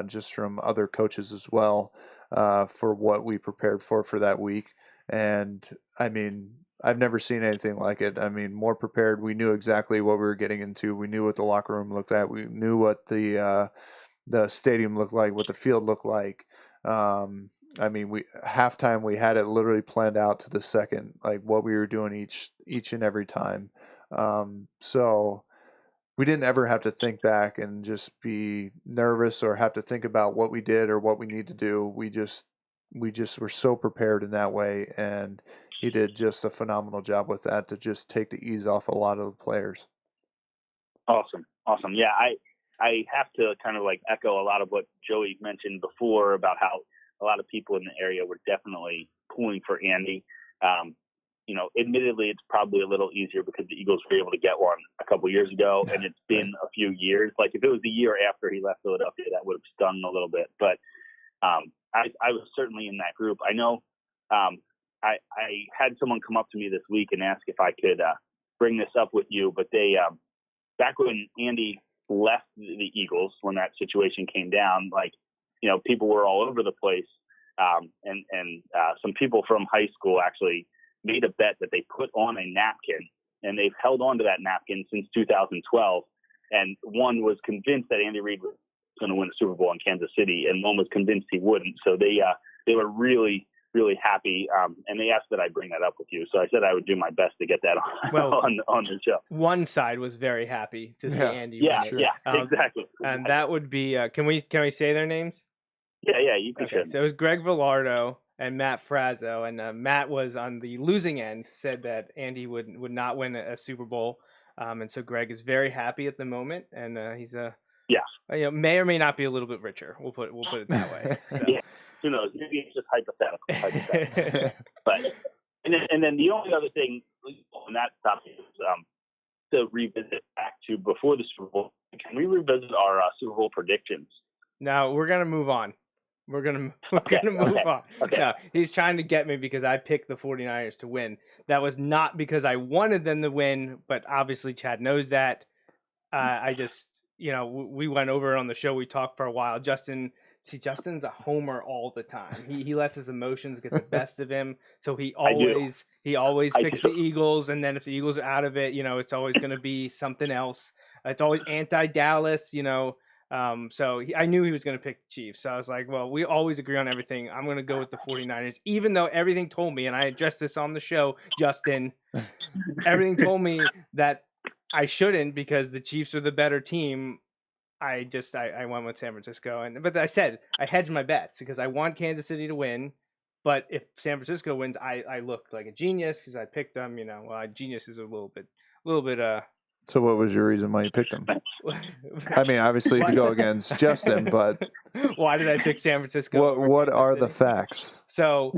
just from other coaches as well for what we prepared for that week. And I've never seen anything like it. More prepared. We knew exactly what we were getting into. We knew what the locker room looked like. We knew what the stadium looked like, what the field looked like. Halftime we had it literally planned out to the second, like what we were doing each and every time. So we didn't ever have to think back and just be nervous or have to think about what we did or what we need to do. We just were so prepared in that way, and he did just a phenomenal job with that to just take the ease off a lot of the players. Awesome. Yeah, I have to kind of like echo a lot of what Joey mentioned before about how a lot of people in the area were definitely pulling for Andy. Admittedly, it's probably a little easier because the Eagles were able to get one a couple years ago, and it's been a few years. Like if it was the year after he left Philadelphia, that would have stung a little bit. But I was certainly in that group. I know I had someone come up to me this week and ask if I could bring this up with you, but they back when Andy left the Eagles, when that situation came down, people were all over the place, and some people from high school actually made a bet that they put on a napkin, and they've held on to that napkin since 2012. And one was convinced that Andy Reid was going to win the Super Bowl in Kansas City, and one was convinced he wouldn't. So they were really, really happy, and they asked that I bring that up with you. So I said I would do my best to get that on the show. One side was very happy to see Andy. Yeah, exactly. And that would be can we say their names? Yeah, you can. Okay, so it was Greg Villardo and Matt Frazzo, and Matt was on the losing end, said that Andy would not win a Super Bowl, and so Greg is very happy at the moment, and he's may or may not be a little bit richer. We'll put it that way. So. Yeah, who knows? Maybe it's just hypothetical. But and then the only other thing on that topic is to revisit back to before the Super Bowl. Can we revisit our Super Bowl predictions? No, we're gonna move on. We're gonna move on. Okay. No, he's trying to get me because I picked the 49ers to win. That was not because I wanted them to win, but obviously Chad knows that. I just, we went over it on the show. We talked for a while. Justin's a homer all the time. He lets his emotions get the best of him. So he always picks the Eagles, and then if the Eagles are out of it, it's always going to be something else. It's always anti-Dallas, So I knew he was going to pick the Chiefs. So I was like, well, we always agree on everything. I'm going to go with the 49ers, even though everything told me, and I addressed this on the show, Justin, everything told me that I shouldn't because the Chiefs are the better team. I went with San Francisco, but I said I hedged my bets because I want Kansas City to win. But if San Francisco wins, I looked like a genius because I picked them. Genius is a little bit. So what was your reason why you picked them? I mean, obviously to go against Justin, but why did I pick San Francisco? What are the facts? So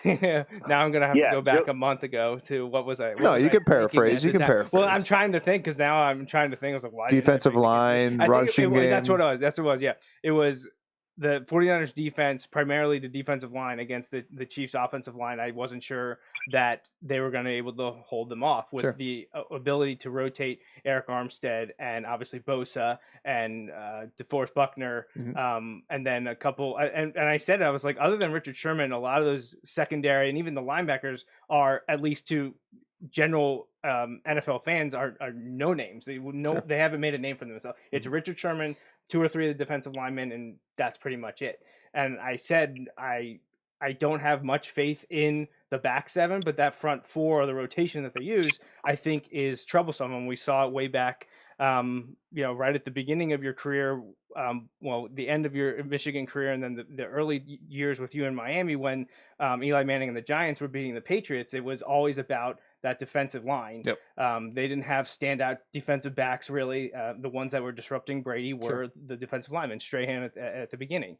now I'm gonna have to go back a month ago to what was I? You can paraphrase. You can paraphrase. Well, I'm trying to think because now I'm trying to think. I was like, why? Defensive line, rushing game. That's what it was. Yeah, it was the 49ers defense, primarily the defensive line against the Chiefs offensive line. I wasn't sure that they were going to be able to hold them off with the ability to rotate Eric Armstead and obviously Bosa and DeForest Buckner. Mm-hmm. And then a couple, and I said, I was like, other than Richard Sherman, a lot of those secondary and even the linebackers are, at least to general NFL fans, are no names. They haven't made a name for themselves. It's Richard Sherman, 2 or 3 of the defensive linemen, and that's pretty much it. And I said I don't have much faith in the back 7, but that front 4, or the rotation that they use, I think is troublesome. And we saw it way back, right at the beginning of your career, the end of your Michigan career, and then the early years with you in Miami when Eli Manning and the Giants were beating the Patriots. It was always about that defensive line. Yep. They didn't have standout defensive backs really. The ones that were disrupting Brady were the defensive linemen, Strahan at the beginning.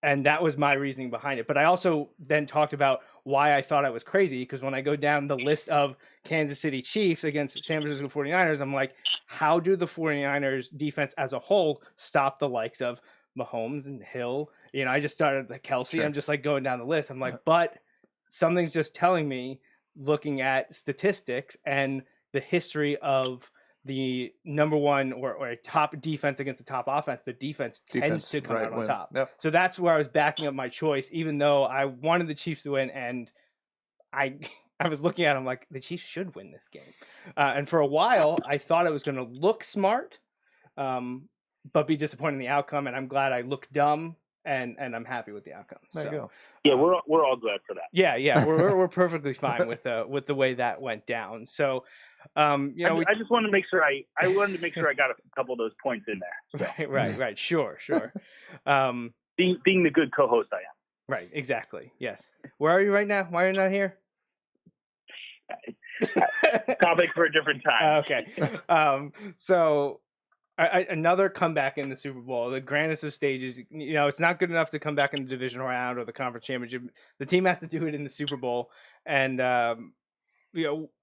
And that was my reasoning behind it. But I also then talked about why I thought I was crazy, because when I go down the list of Kansas City Chiefs against San Francisco 49ers, I'm like, how do the 49ers defense as a whole stop the likes of Mahomes and Hill? I just started the Kelsey. I'm just like going down the list. I'm like, but something's just telling me, looking at statistics and the history of the number one or a top defense against a top offense, the defense tends to come out on top. Yep. So that's where I was backing up my choice, even though I wanted the Chiefs to win, and I was looking at them like the Chiefs should win this game. And for a while, I thought it was going to look smart, but be disappointed in the outcome. And I'm glad I looked dumb, and I'm happy with the outcome. There you go. Yeah, we're all glad for that. Yeah, we're perfectly fine with the way that went down. So, I just wanted to make sure I got a couple of those points in there. So. Right. Sure. Being the good co-host I am. Right. Exactly. Yes. Where are you right now? Why are you not here? Topic for a different time. Okay. So. Another comeback in the Super Bowl, the grandest of stages. It's not good enough to come back in the divisional round or the conference championship. The team has to do it in the Super Bowl. And,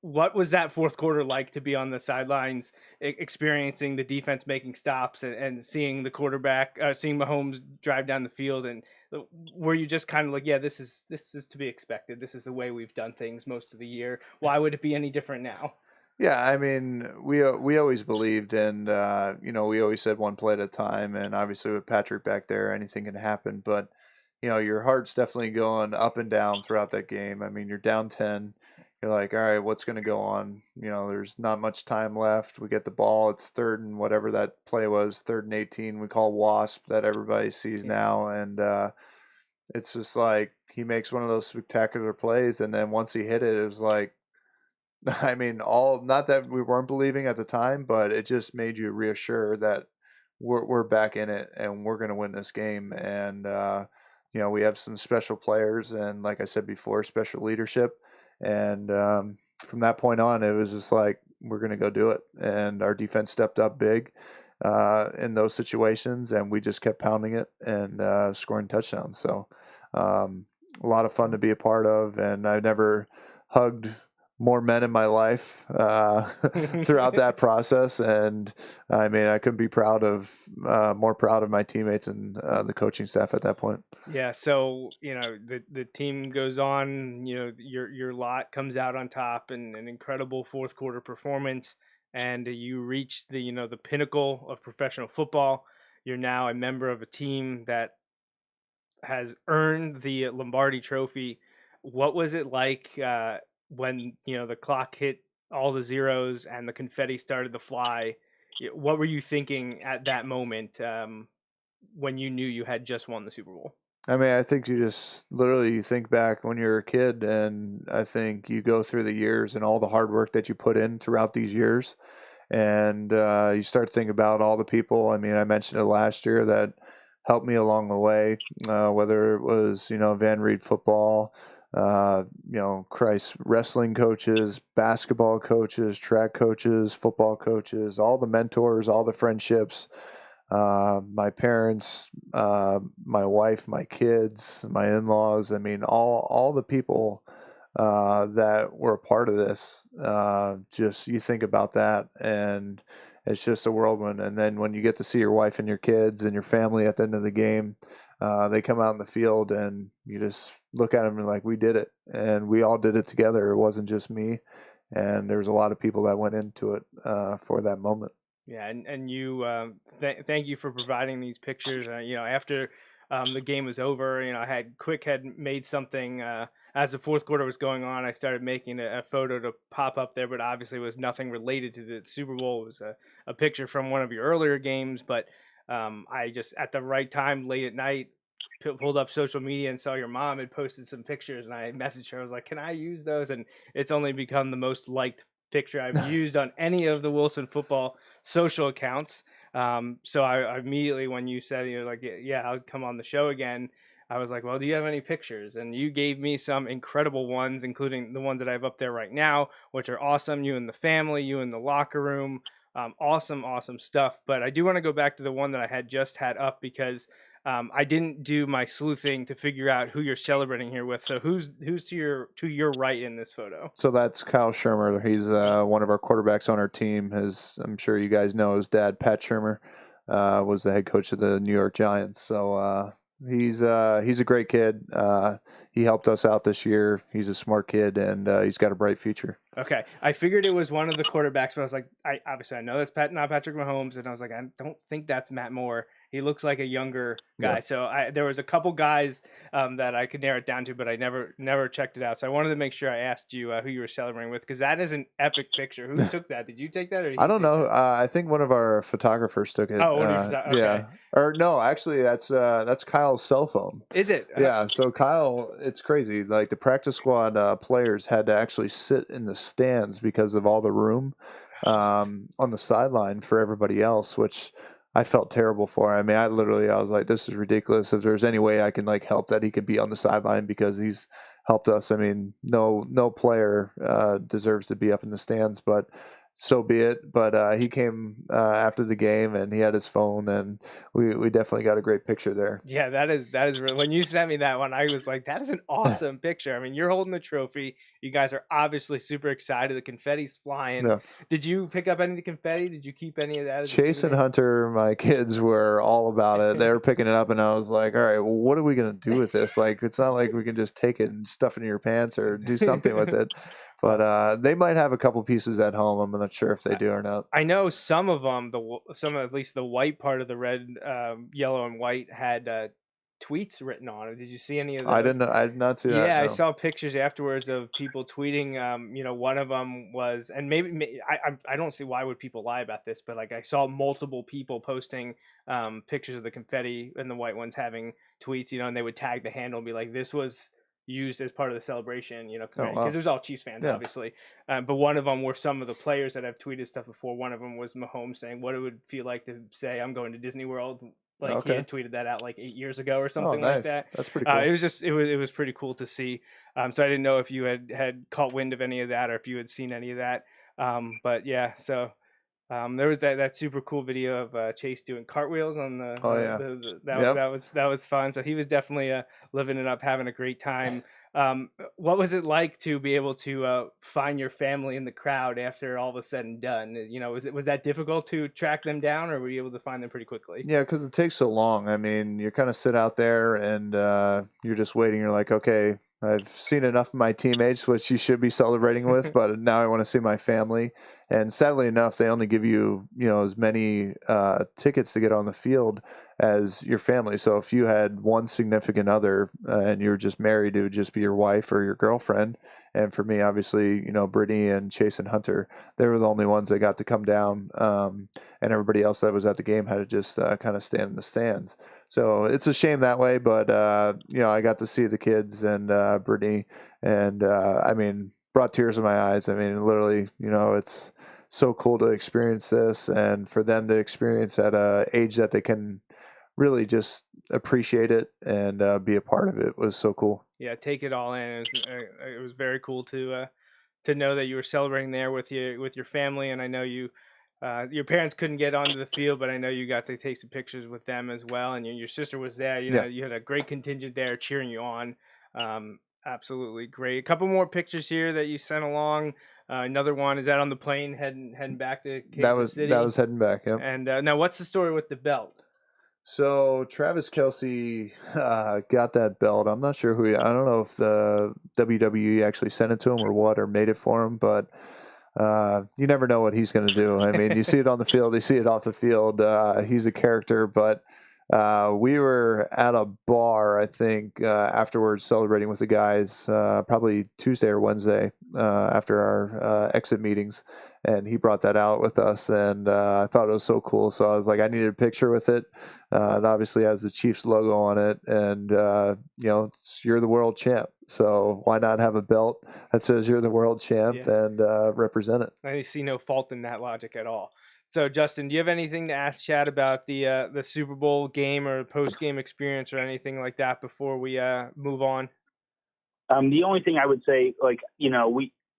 what was that fourth quarter like to be on the sidelines, experiencing the defense making stops and seeing the quarterback, seeing Mahomes drive down the field? And were you just kind of like, yeah, this is to be expected. This is the way we've done things most of the year. Why would it be any different now? Yeah, I mean, we always believed, and we always said one play at a time, and obviously with Patrick back there, anything can happen. But your heart's definitely going up and down throughout that game. I mean, you're down 10. You're like, all right, what's going to go on? There's not much time left. We get the ball. It's 3rd and whatever that play was, 3rd and 18. We call WASP that everybody sees now, and it's just like he makes one of those spectacular plays, and then once he hit it, it was like. I mean, not that we weren't believing at the time, but it just made you reassure that we're back in it and we're going to win this game. And, we have some special players and, like I said before, special leadership. And from that point on, it was just like, we're going to go do it. And our defense stepped up big. in those situations, and we just kept pounding it and scoring touchdowns. So a lot of fun to be a part of, and I never hugged more men in my life throughout that process. And I mean, I couldn't be more proud of my teammates and the coaching staff at that point. Yeah, so the team goes on. Your lot comes out on top, and an incredible fourth quarter performance, and you reach the pinnacle of professional football. You're now a member of a team that has earned the Lombardi Trophy. What was it like when the clock hit all the zeros and the confetti started to fly? What were you thinking at that moment when you knew you had just won the Super Bowl? I mean, I think you think back when you're a kid, and I think you go through the years and all the hard work that you put in throughout these years, and you start to think about all the people. I mean, I mentioned it last year that helped me along the way, whether it was, Van Reed football, Christ wrestling coaches, basketball coaches, track coaches, football coaches, all the mentors, all the friendships. My parents, my wife, my kids, my in-laws. I mean, all the people that were a part of this. Just you think about that, and it's just a whirlwind. And then when you get to see your wife and your kids and your family at the end of the game, they come out in the field, and you just look at them and like, we did it, and we all did it together. It wasn't just me, and there was a lot of people that went into it for that moment. Yeah, and you thank you for providing these pictures. After the game was over, I had made something as the fourth quarter was going on. I started making a photo to pop up there, but obviously it was nothing related to the Super Bowl. It was a picture from one of your earlier games, but I just at the right time, late at night, pulled up social media and saw your mom had posted some pictures, and I messaged her. I was like, "Can I use those?" And it's only become the most liked picture I've used on any of the Wilson football social accounts. So I immediately, when you said you're like, yeah, I'll come on the show again, I was like, well, do you have any pictures? And you gave me some incredible ones, including the ones that I have up there right now, which are awesome. You and the family, you in the locker room, awesome stuff. But I do want to go back to the one that I had just had up because I didn't do my sleuthing to figure out who you're celebrating here with. So who's to your right in this photo? So that's Kyle Shermer. He's one of our quarterbacks on our team. I'm sure you guys know, his dad, Pat Shermer, was the head coach of the New York Giants. So he's a great kid. He helped us out this year. He's a smart kid, and he's got a bright future. Okay, I figured it was one of the quarterbacks, but I was like, I know that's not Patrick Mahomes, and I was like, I don't think that's Matt Moore. He looks like a younger guy. Yeah. So there was a couple guys that I could narrow it down to, but I never checked it out. So I wanted to make sure I asked you who you were celebrating with, because that is an epic picture. Who took that? Did you take that? Or I don't know. I think one of our photographers took it. Oh, okay. Yeah. Or no, actually, that's Kyle's cell phone. Is it? Yeah. So Kyle, it's crazy. Like the practice squad players had to actually sit in the stands because of all the room on the sideline for everybody else, which I felt terrible for. I mean, I was like, this is ridiculous. If there's any way I can help that he could be on the sideline, because he's helped us. I mean, no player deserves to be up in the stands, but so be it. But he came after the game, and he had his phone, and we definitely got a great picture there. Yeah, that is really, when you sent me that one, I was like, that is an awesome picture. I mean, you're holding the trophy. You guys are obviously super excited. The confetti's flying. Yeah. Did you pick up any of the confetti? Did you keep any of that? Chase and Hunter, my kids, were all about it. They were picking it up, and I was like, all right, well, what are we going to do with this? It's not like we can just take it and stuff it in your pants or do something with it. But they might have a couple pieces at home. I'm not sure if they do or not. I know some of them, at least the white part of the red, yellow, and white had tweets written on it. Did you see any of those? I did not see that. Yeah, no. I saw pictures afterwards of people tweeting. One of them was, and maybe I don't see why would people lie about this, but I saw multiple people posting pictures of the confetti and the white ones having tweets, and they would tag the handle and be like, this was used as part of the celebration, because there's all Chiefs fans, obviously. But one of them were some of the players that have tweeted stuff before. One of them was Mahomes saying what it would feel like to say, I'm going to Disney World. He had tweeted that out 8 years ago or something like that. That's pretty cool. It was pretty cool to see. So I didn't know if you had caught wind of any of that or if you had seen any of that. But yeah, so There was that super cool video of Chase doing cartwheels on Oh yeah. Yep. that was fun. So he was definitely living it up, having a great time. What was it like to be able to find your family in the crowd after all was said and done? You know, was that difficult to track them down, or were you able to find them pretty quickly? Yeah, because it takes so long. I mean, you kind of sit out there and you're just waiting. You're like, okay, I've seen enough of my teammates, which you should be celebrating with, but now I want to see my family. And sadly enough, they only give you, as many tickets to get on the field as your family. So if you had one significant other and you were just married, it would just be your wife or your girlfriend. And for me, obviously, Brittany and Chase and Hunter, they were the only ones that got to come down. And everybody else that was at the game had to just kind of stand in the stands. So it's a shame that way, but I got to see the kids and Brittany, and I mean, brought tears in my eyes. I mean, literally, it's so cool to experience this, and for them to experience at a age that they can really just appreciate it and be a part of it was so cool. Yeah, take it all in. It was very cool to know that you were celebrating there with your family, and I know your parents couldn't get onto the field, but I know you got to take some pictures with them as well, and your sister was there. Yeah. You had a great contingent there cheering you on. Absolutely great. A couple more pictures here that you sent along. Another one, is that on the plane heading back to Kansas City? That was heading back. Yep. And now, what's the story with the belt? So Travis Kelce got that belt. I'm not sure I don't know if the WWE actually sent it to him or what, or made it for him, but you never know what he's going to do. I mean, you see it on the field, you see it off the field. He's a character, but we were at a bar, I think, afterwards celebrating with the guys, probably Tuesday or Wednesday after our exit meetings. And he brought that out with us, and I thought it was so cool. So I was like, I needed a picture with it. It obviously has the Chiefs logo on it, and you're the world champ. So why not have a belt that says you're the world champ and represent it? I see no fault in that logic at all. So, Justin, do you have anything to ask Chad about the Super Bowl game or post game experience or anything like that before we move on? The only thing I would say,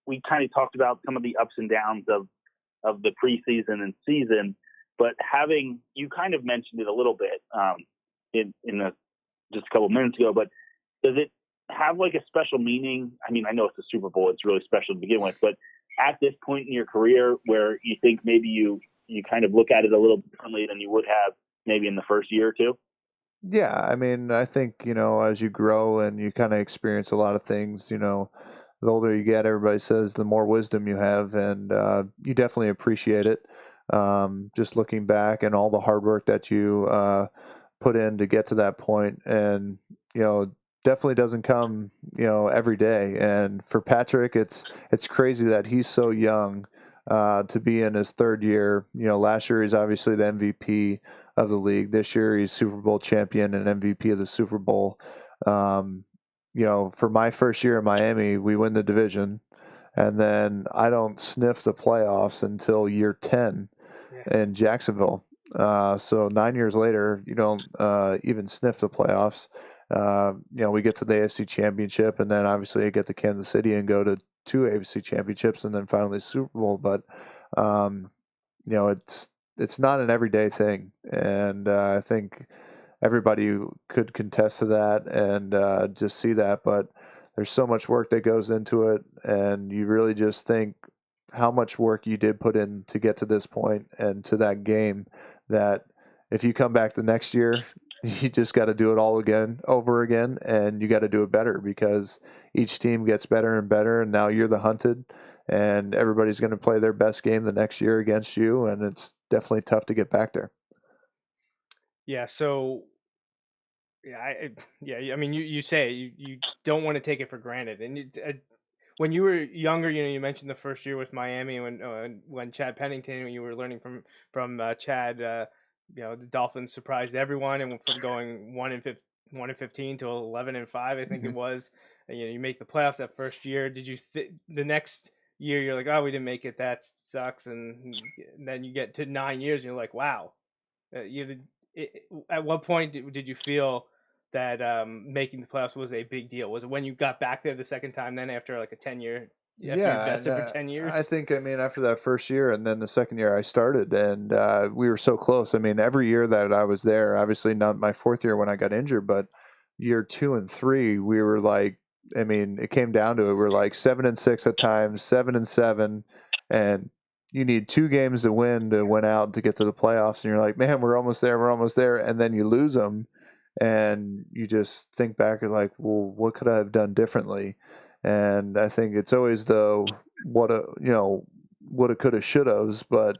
we kind of talked about some of the ups and downs of the preseason and season, but you kind of mentioned it a little bit just a couple minutes ago, but does it have like a special meaning? I mean, I know it's a Super Bowl, it's really special to begin with, but at this point in your career where you think maybe you kind of look at it a little differently than you would have maybe in the first year or two? Yeah, I mean, I think, as you grow and you kind of experience a lot of things, the older you get, everybody says the more wisdom you have, and you definitely appreciate it. Just looking back and all the hard work that you put in to get to that point, and definitely doesn't come every day. And for Patrick, it's crazy that he's so young to be in his third year. Last year he's obviously the MVP of the league. This year he's Super Bowl champion and MVP of the Super Bowl. For my first year in Miami, we win the division, and then I don't sniff the playoffs until year 10 in Jacksonville. So 9 years later, you don't even sniff the playoffs. We get to the AFC Championship, and then obviously I get to Kansas City and go to 2 AFC Championships, and then finally Super Bowl. But it's not an everyday thing, and I think everybody could contest to that and just see that. But there's so much work that goes into it, and you really just think how much work you did put in to get to this point and to that game, that if you come back the next year, you just got to do it all again, over again, and you got to do it better, because each team gets better and better, and now you're the hunted, and everybody's going to play their best game the next year against you, and it's definitely tough to get back there. Yeah, so I mean, you say you don't want to take it for granted, and when you were younger, you mentioned the first year with Miami when Chad Pennington, when you were learning from Chad, the Dolphins surprised everyone, and from going 1-15 to 11-5, I think it was. You make the playoffs that first year. Did you the next year you're like, oh, we didn't make it, that sucks, and then you get to 9 years and you're like, wow. At what point did you feel that making the playoffs was a big deal? Was it when you got back there the second time, then after like a 10-year after you've Yeah, and vested for 10 I years? think, I mean, after that first year and then the second year I started, and we were so close. I mean, every year that I was there, obviously not my fourth year when I got injured, but year 2 and 3, we were like, I mean, it came down to it. We're like 7-6 at times, 7-7, and you need 2 games to win out to get to the playoffs. And you're like, man, we're almost there, and then you lose them, and you just think back and like, well, what could I have done differently? And I think it's always the woulda, coulda, shouldas, but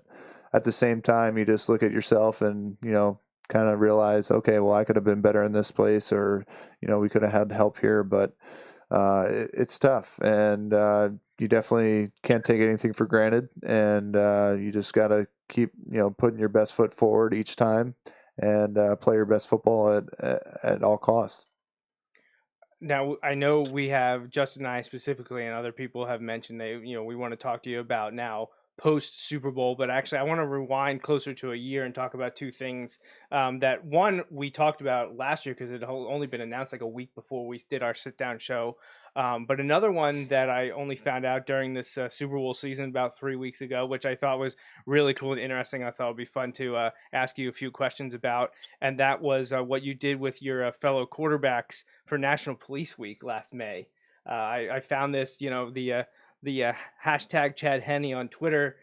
at the same time, you just look at yourself and kind of realize, okay, well, I could have been better in this place, or we could have had help here, but it's tough, and you definitely can't take anything for granted, and you just got to keep putting your best foot forward each time, and play your best football at all costs. Now, I know we have Justin and I specifically, and other people have mentioned we want to talk to you about now post Super Bowl. But actually, I want to rewind closer to a year and talk about two things. That one we talked about last year because it had only been announced like a week before we did our sit down show. But another one that I only found out during this Super Bowl season about 3 weeks ago, which I thought was really cool and interesting. I thought would be fun to ask you a few questions about, and that was what you did with your fellow quarterbacks for National Police Week last May. I found this, the hashtag Chad Henne on Twitter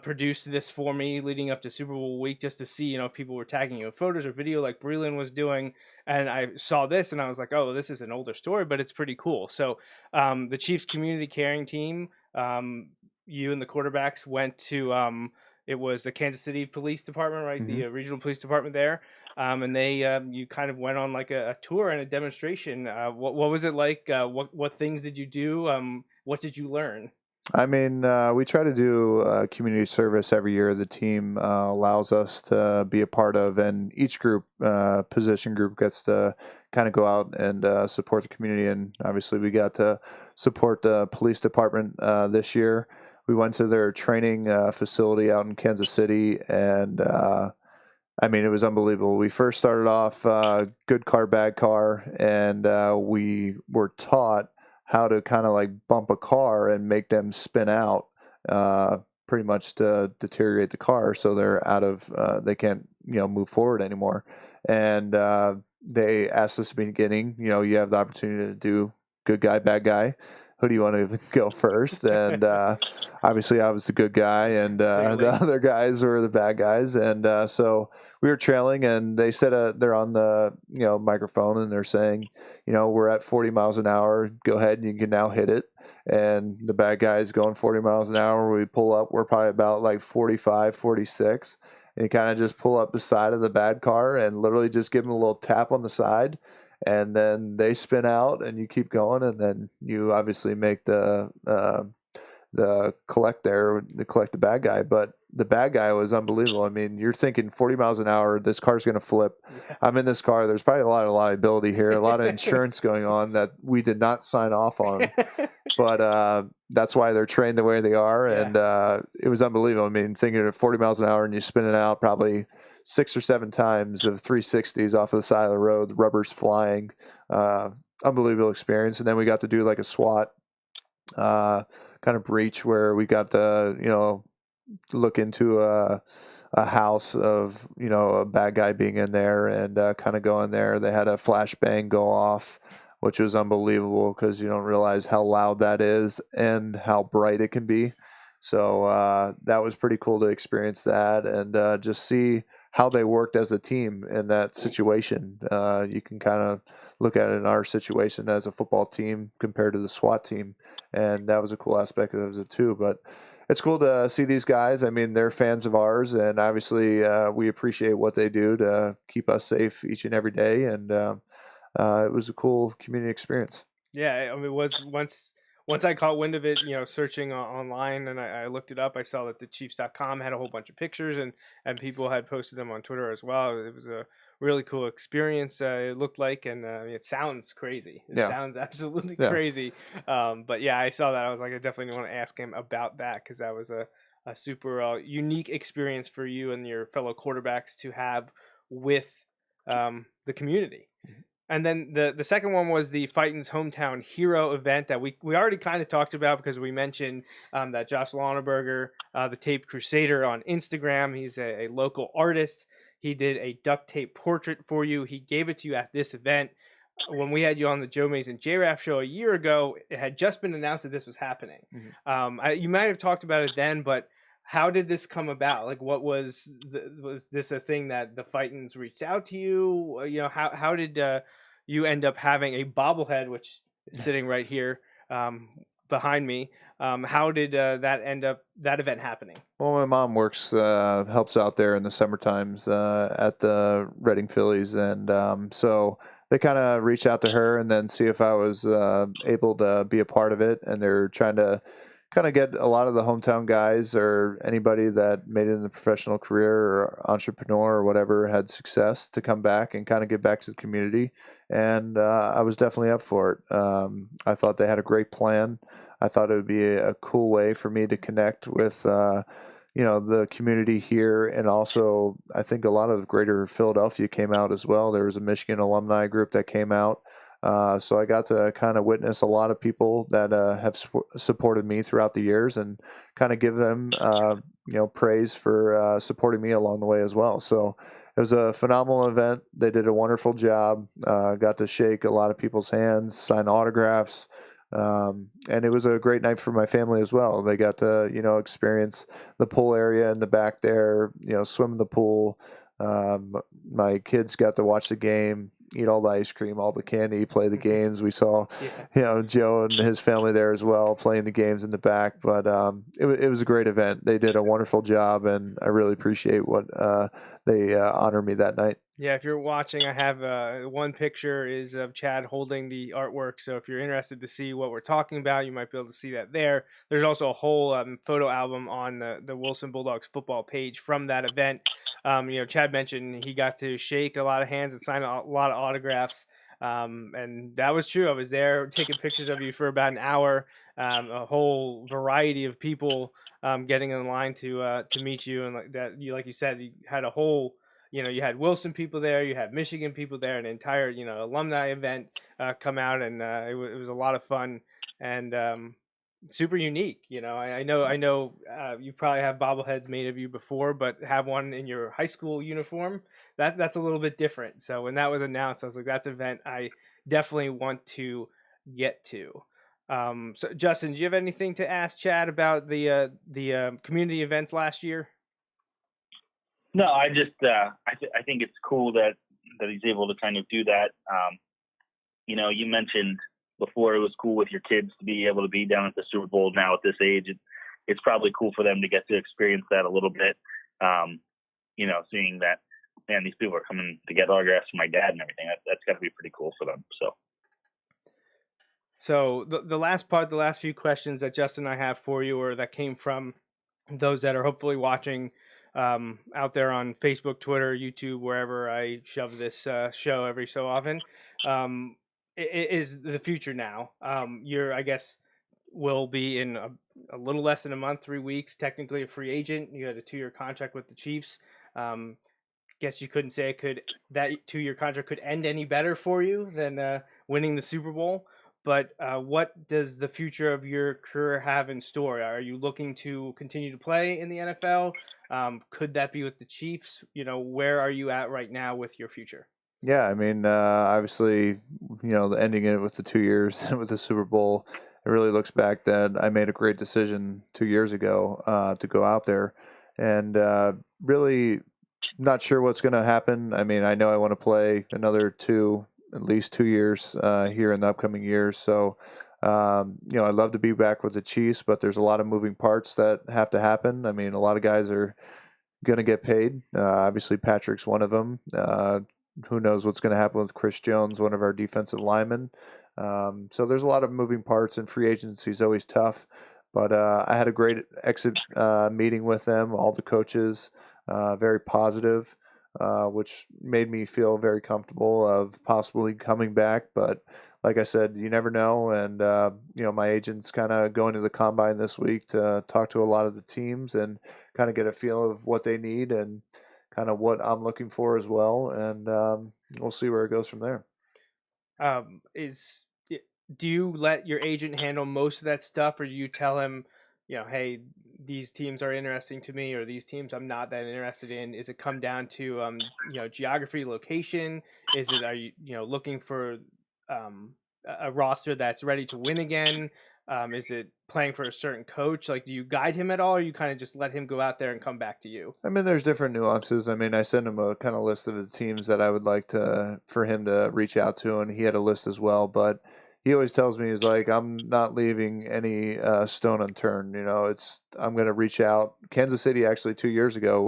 produced this for me leading up to Super Bowl week just to see, if people were tagging you in photos or video like Breland was doing. And I saw this and I was like, oh, this is an older story, but it's pretty cool. So the Chiefs community caring team, you and the quarterbacks went to, it was the Kansas City Police Department, right? Mm-hmm. The regional police department there. And they, you kind of went on like a tour and a demonstration. What was it like? What things did you do? What did you learn? I mean, we try to do community service every year. The team allows us to be a part of, and each group, position group, gets to kind of go out and support the community. And obviously, we got to support the police department this year. We went to their training facility out in Kansas City, and I mean, it was unbelievable. We first started off good car, bad car, and we were taught how to kind of like bump a car and make them spin out, pretty much to deteriorate the car so they're out of, they can't, move forward anymore. And they asked us at the beginning, you have the opportunity to do good guy, bad guy. Who do you want to go first? And obviously I was the good guy, and the other guys were the bad guys. And so we were trailing, and they said they're on the microphone, and they're saying, we're at 40 miles an hour. Go ahead, and you can now hit it. And the bad guys going 40 miles an hour. We pull up. We're probably about like 45, 46. And you kind of just pull up the side of the bad car and literally just give them a little tap on the side. And then they spin out, and you keep going, and then you obviously make the collect the bad guy. But the bad guy was unbelievable. I mean, you're thinking 40 miles an hour, this car's going to flip. Yeah. I'm in this car. There's probably a lot of liability here, a lot of insurance going on that we did not sign off on. But that's why they're trained the way they are. Yeah. And it was unbelievable. I mean, thinking at 40 miles an hour and you spin it out probably 6 or 7 times of 360s off of the side of the road, the rubber's flying. Unbelievable experience. And then we got to do like a SWAT kind of breach where we got to, look into a house of, a bad guy being in there, and kind of go in there. They had a flashbang go off, which was unbelievable because you don't realize how loud that is and how bright it can be. So that was pretty cool to experience that, and just see how they worked as a team in that situation. You can kind of look at it in our situation as a football team compared to the SWAT team, and that was a cool aspect of it too. But it's cool to see these guys. I mean, they're fans of ours, and obviously we appreciate what they do to keep us safe each and every day, and it was a cool community experience. Yeah, I mean, it was once I caught wind of it, searching online, and I looked it up, I saw that the Chiefs.com had a whole bunch of pictures, and people had posted them on Twitter as well. It was a really cool experience. It looked like, and it sounds crazy. It sounds absolutely crazy. But yeah, I saw that. I was like, I definitely want to ask him about that, because that was a super unique experience for you and your fellow quarterbacks to have with the community. And then the second one was the Fightins Hometown Hero event that we already kind of talked about because we mentioned that Josh Launerberger, the Tape Crusader on Instagram, he's a local artist. He did a duct tape portrait for you. He gave it to you at this event. When we had you on the Joe Mays and J-Raff show a year ago, it had just been announced that this was happening. Mm-hmm. You might have talked about it then, but how did this come about? Like, what was this a thing that the Fightins reached out to you? You know, how did you end up having a bobblehead, which is sitting right here behind me? How did that event happening? Well, my mom helps out there in the summer times at the Reading Phillies, and so they kind of reached out to her and then see if I was able to be a part of it, and they're trying to kind of get a lot of the hometown guys or anybody that made it in the professional career or entrepreneur or whatever had success to come back and kind of give back to the community. And I was definitely up for it. I thought they had a great plan. I thought it would be a cool way for me to connect with, the community here. And also, I think a lot of greater Philadelphia came out as well. There was a Michigan alumni group that came out. So I got to kind of witness a lot of people that have supported me throughout the years and kind of give them, praise for supporting me along the way as well. So it was a phenomenal event. They did a wonderful job. Got to shake a lot of people's hands, sign autographs. And it was a great night for my family as well. They got to, experience the pool area in the back there, swim in the pool. My kids got to watch the game, eat all the ice cream, all the candy, play the games. We saw, Joe and his family there as well, playing the games in the back. But it was a great event. They did a wonderful job, and I really appreciate what they honored me that night. Yeah, if you're watching, I have one picture is of Chad holding the artwork. So if you're interested to see what we're talking about, you might be able to see that there. There's also a whole photo album on the Wilson Bulldogs football page from that event. Chad mentioned he got to shake a lot of hands and sign a lot of autographs. And that was true. I was there taking pictures of you for about an hour. A whole variety of people getting in line to meet you, and like you said, you had a whole. You had Wilson people there, you had Michigan people there, an entire, alumni event come out, and it was a lot of fun and super unique. I know you probably have bobbleheads made of you before, but have one in your high school uniform, that's a little bit different. So when that was announced, I was like, that's an event I definitely want to get to. So Justin, do you have anything to ask Chad about the community events last year? No, I just I think it's cool that he's able to kind of do that. You mentioned before it was cool with your kids to be able to be down at the Super Bowl now at this age. It's probably cool for them to get to experience that a little bit. Seeing that, man, these people are coming to get autographs from my dad and everything. That's got to be pretty cool for them. So the last few questions that Justin and I have for you, or that came from those that are hopefully watching out there on Facebook, Twitter, YouTube, wherever I shove this show every so often, it is the future now. You're, I guess, will be in a little less than a month, 3 weeks, technically a free agent. You had a 2-year contract with the Chiefs. Guess you couldn't say that 2-year contract could end any better for you than winning the Super Bowl. But what does the future of your career have in store? Are you looking to continue to play in the NFL? Could that be with the Chiefs? Where are you at right now with your future? Yeah, I mean, obviously, ending it with the 2 years with the Super Bowl, it really looks back that I made a great decision 2 years ago to go out there, and really not sure what's going to happen. I mean, I know I want to play another at least 2 years here in the upcoming years. So, I'd love to be back with the Chiefs, but there's a lot of moving parts that have to happen. I mean, a lot of guys are going to get paid. Obviously, Patrick's one of them. Who knows what's going to happen with Chris Jones, one of our defensive linemen. So there's a lot of moving parts, and free agency is always tough. But I had a great exit meeting with them, all the coaches, very positive. Which made me feel very comfortable of possibly coming back. But like I said, you never know. And, my agent's kind of going to the combine this week to talk to a lot of the teams and kind of get a feel of what they need and kind of what I'm looking for as well. And we'll see where it goes from there. Do you let your agent handle most of that stuff, or do you tell him, hey, these teams are interesting to me, or these teams I'm not that interested in? Is it come down to geography, location? Is it, are you looking for a roster that's ready to win again? Is it playing for a certain coach? Like, do you guide him at all, or you kind of just let him go out there and come back to you? I mean, there's different nuances. I mean, I send him a kind of list of the teams that I would like for him to reach out to, and he had a list as well. But he always tells me, he's like, I'm not leaving any stone unturned. I'm going to reach out. Kansas City actually 2 years ago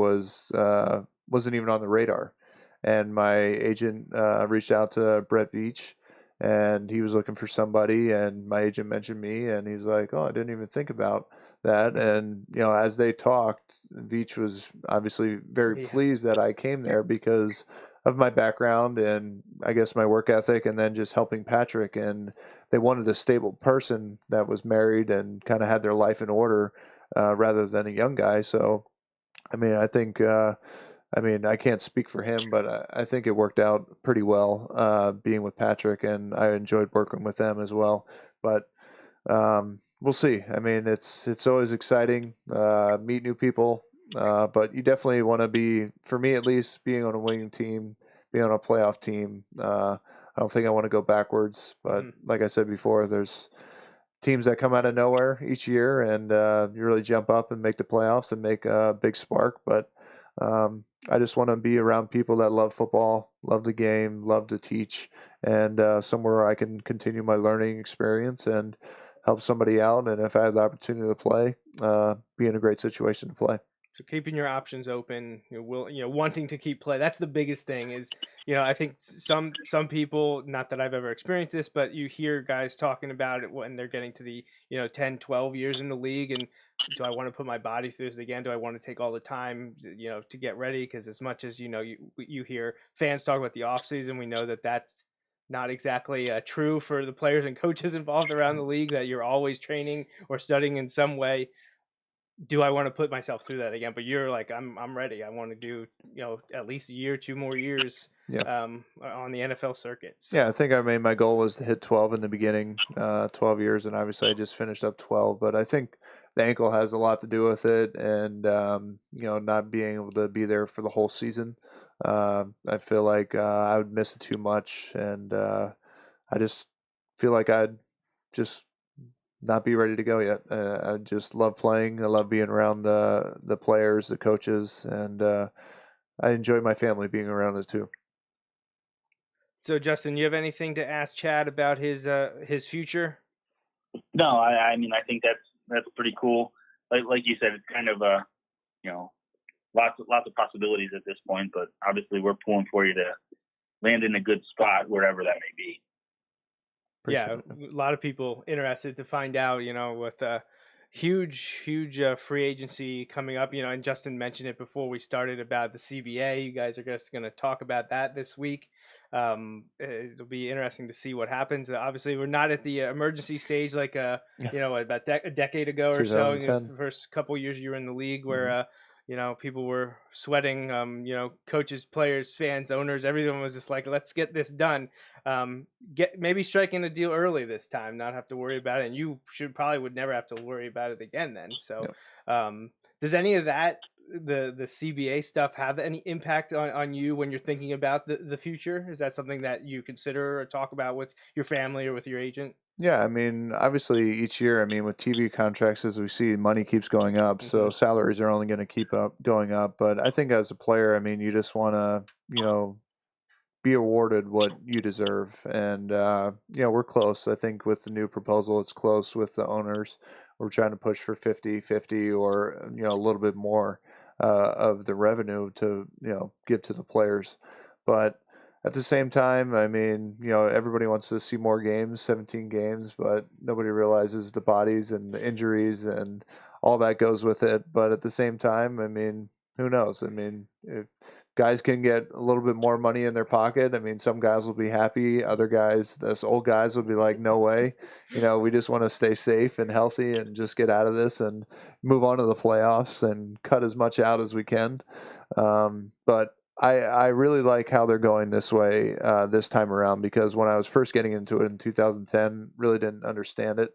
wasn't even on the radar, and my agent reached out to Brett Veach, and he was looking for somebody, and my agent mentioned me, and he's like, oh, I didn't even think about that. And as they talked, Veach was obviously very pleased that I came there because of my background and I guess my work ethic, and then just helping Patrick. And they wanted a stable person that was married and kind of had their life in order, rather than a young guy. So I mean, I think I can't speak for him, but I think it worked out pretty well, being with Patrick, and I enjoyed working with them as well. But we'll see. I mean, it's always exciting, meet new people, but you definitely want to be, for me at least, being on a winning team, being on a playoff team. I don't think I want to go backwards, but like I said before, there's teams that come out of nowhere each year, and you really jump up and make the playoffs and make a big spark. But I just want to be around people that love football, love the game, love to teach, and somewhere I can continue my learning experience and help somebody out. And if I have the opportunity to play, be in a great situation to play. So keeping your options open, wanting to keep play. That's the biggest thing is, I think some people, not that I've ever experienced this, but you hear guys talking about it when they're getting to the, 10, 12 years in the league. And do I want to put my body through this again? Do I want to take all the time, to get ready? Because as much as, you hear fans talk about the offseason, we know that that's not exactly true for the players and coaches involved around the league, that you're always training or studying in some way. Do I want to put myself through that again? But you're like, I'm ready. I want to do, at least a year, 2 more years, on the NFL circuit. So. Yeah, I think I made my goal was to hit 12 in the beginning, 12 years, and obviously I just finished up 12. But I think the ankle has a lot to do with it, and not being able to be there for the whole season. I feel like I would miss it too much, and I just feel like I'd just not be ready to go yet. I just love playing. I love being around the players, the coaches, and I enjoy my family being around it too. So, Justin, you have anything to ask Chad about his future? No, I mean, I think that's pretty cool. Like you said, it's kind of lots of possibilities at this point, but obviously we're pulling for you to land in a good spot wherever that may be. Yeah, a lot of people interested to find out, with a huge free agency coming up, and Justin mentioned it before we started about the CBA. You guys are just going to talk about that this week. It'll be interesting to see what happens. Obviously, we're not at the emergency stage like about a decade ago or so. The first couple years you were in the league, where people were sweating. Coaches, players, fans, owners, everyone was just like, let's get this done. Maybe striking a deal early this time, not have to worry about it, and you would never have to worry about it again then. So, does any of that, the CBA stuff, have any impact on you when you're thinking about the future? Is that something that you consider or talk about with your family or with your agent? Yeah, I mean, obviously each year, with TV contracts, as we see, money keeps going up, so salaries are only going to keep going up. But I think as a player, you just want to, be awarded what you deserve. And, we're close. I think with the new proposal, it's close with the owners. We're trying to push for 50-50 or, a little bit more of the revenue to, give to the players. But at the same time, everybody wants to see more games, 17 games, but nobody realizes the bodies and the injuries and all that goes with it. But at the same time, who knows? If guys can get a little bit more money in their pocket, some guys will be happy. Other guys, those old guys, will be like, no way. We just want to stay safe and healthy and just get out of this and move on to the playoffs and cut as much out as we can. But I really like how they're going this way this time around, because when I was first getting into it in 2010, really didn't understand it.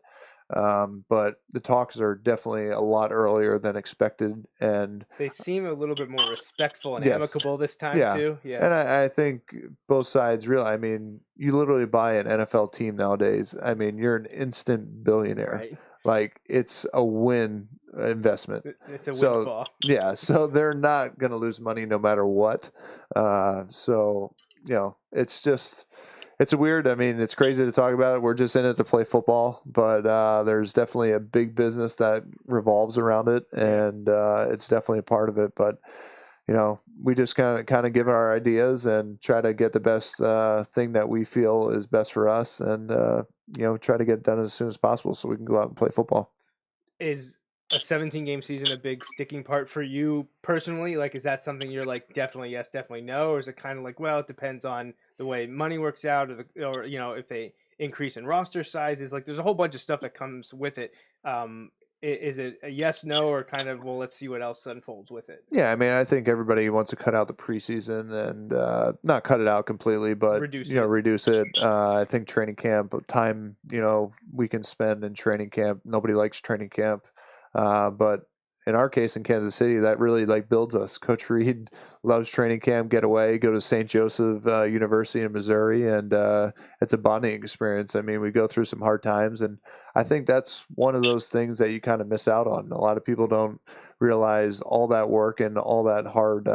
But the talks are definitely a lot earlier than expected, and They seem a little bit more respectful and yes, amicable this time yeah, too. Yeah, and I think both sides really. I mean, you literally buy an NFL team nowadays. I mean, you're an instant billionaire. right. Like, it's a win investment. It's a So windfall. yeah, so they're not going to lose money no matter what. So it's just. It's weird. I mean, it's crazy to talk about it. We're just in it to play football, but there's definitely a big business that revolves around it, and it's definitely a part of it. But we just kind of give our ideas and try to get the best thing that we feel is best for us, and try to get it done as soon as possible so we can go out and play football. Is a 17-game season a big sticking part for you personally? Like, is that something you're like, definitely yes, definitely no? Or is it kind of like, well, it depends on the way money works out, or if they increase in roster sizes? Like, there's a whole bunch of stuff that comes with it. Is it a yes, no, or kind of, well, let's see what else unfolds with it? Yeah, I mean, I think everybody wants to cut out the preseason and not cut it out completely, but Reduce reduce it. I think training camp time, we can spend in training camp. Nobody likes training camp, but in our case in Kansas City, that really builds us. Coach Reed loves training camp, get away, go to St. Joseph University in Missouri, and it's a bonding experience. I mean, we go through some hard times, and I think that's one of those things that you kind of miss out on. A lot of people don't realize all that work and all that hard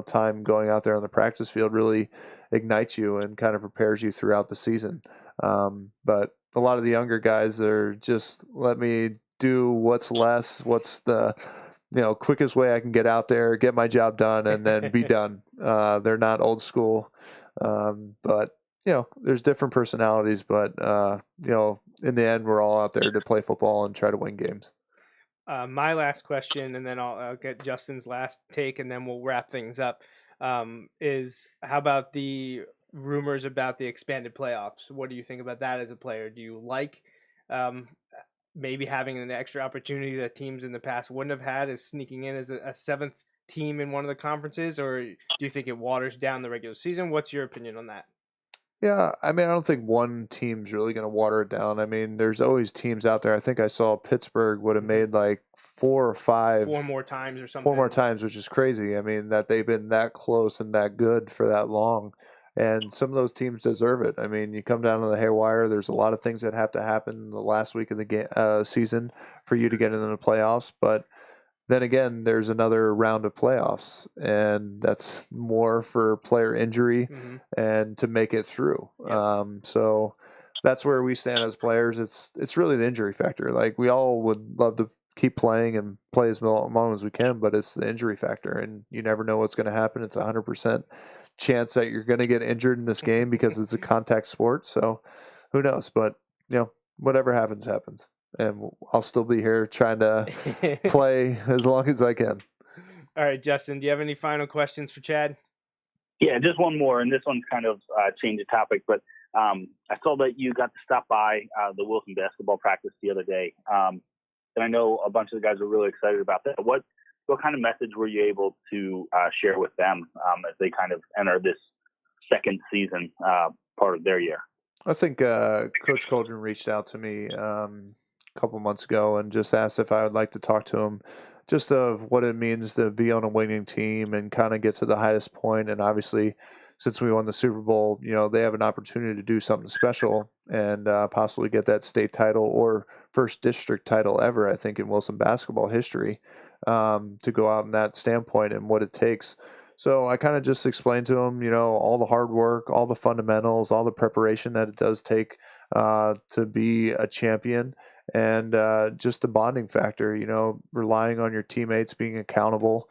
time going out there on the practice field really ignites you and kind of prepares you throughout the season. But a lot of the younger guys are just, let me do what's the quickest way I can get out there, get my job done, and then be done. They're not old school, but there's different personalities, but in the end, we're all out there to play football and try to win games. My last question, and then I'll get Justin's last take, and then we'll wrap things up, is how about the rumors about the expanded playoffs? What do you think about that as a player? Do you like maybe having an extra opportunity that teams in the past wouldn't have had, as sneaking in as a seventh team in one of the conferences, or do you think it waters down the regular season? What's your opinion on that? Yeah, I mean, I don't think one team's really going to water it down. I mean, there's always teams out there. I think I saw Pittsburgh would have made like 4 or 5. 4 more times or something. 4 more times, which is crazy. I mean, that they've been that close and that good for that long. And some of those teams deserve it. I mean, you come down to the haywire, there's a lot of things that have to happen in the last week of the season for you to get into the playoffs. But then again, there's another round of playoffs, and that's more for player injury and to make it through. Yeah. So that's where we stand as players. It's really the injury factor. Like, we all would love to keep playing and play as long as we can, but it's the injury factor, and you never know what's going to happen. It's 100% chance that you're going to get injured in this game because it's a contact sport. So who knows? But whatever happens, happens. And I'll still be here trying to play as long as I can. All right, Justin, do you have any final questions for Chad? Yeah, just one more, and this one's kind of changed the topic, but I saw that you got to stop by the Wilson basketball practice the other day, and I know a bunch of the guys were really excited about that. What kind of message were you able to share with them as they kind of enter this second season part of their year? I think Coach Coldren reached out to me a couple months ago and just asked if I would like to talk to him just of what it means to be on a winning team and kind of get to the highest point. And obviously, since we won the Super Bowl, they have an opportunity to do something special and possibly get that state title or first district title ever, I think, in Wilson basketball history, to go out in that standpoint and what it takes. So I kind of just explained to him, all the hard work, all the fundamentals, all the preparation that it does take to be a champion, and just the bonding factor, relying on your teammates, being accountable,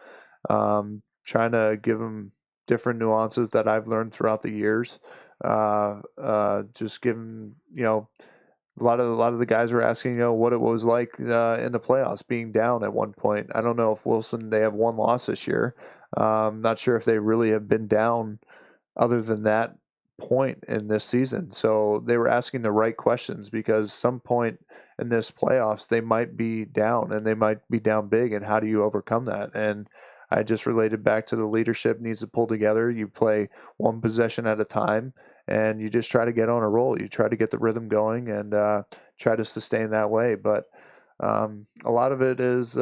trying to give them different nuances that I've learned throughout the years. Just give them, a lot of the guys were asking, what it was like in the playoffs, being down at one point. I don't know if Wilson, they have 1 loss this year. Not sure if they really have been down other than that point in this season. So they were asking the right questions, because some point in this playoffs, they might be down, and they might be down big. And how do you overcome that? And I just related back to the leadership needs to pull together. You play one possession at a time, and you just try to get on a roll. You try to get the rhythm going and try to sustain that way. But a lot of it is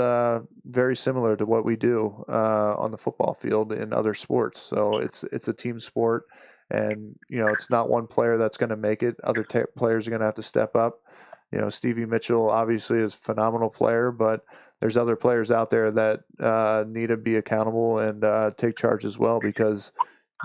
very similar to what we do on the football field in other sports. So it's a team sport, and it's not one player that's going to make it. Other players are going to have to step up. Stevie Mitchell obviously is a phenomenal player, but there's other players out there that need to be accountable and take charge as well, because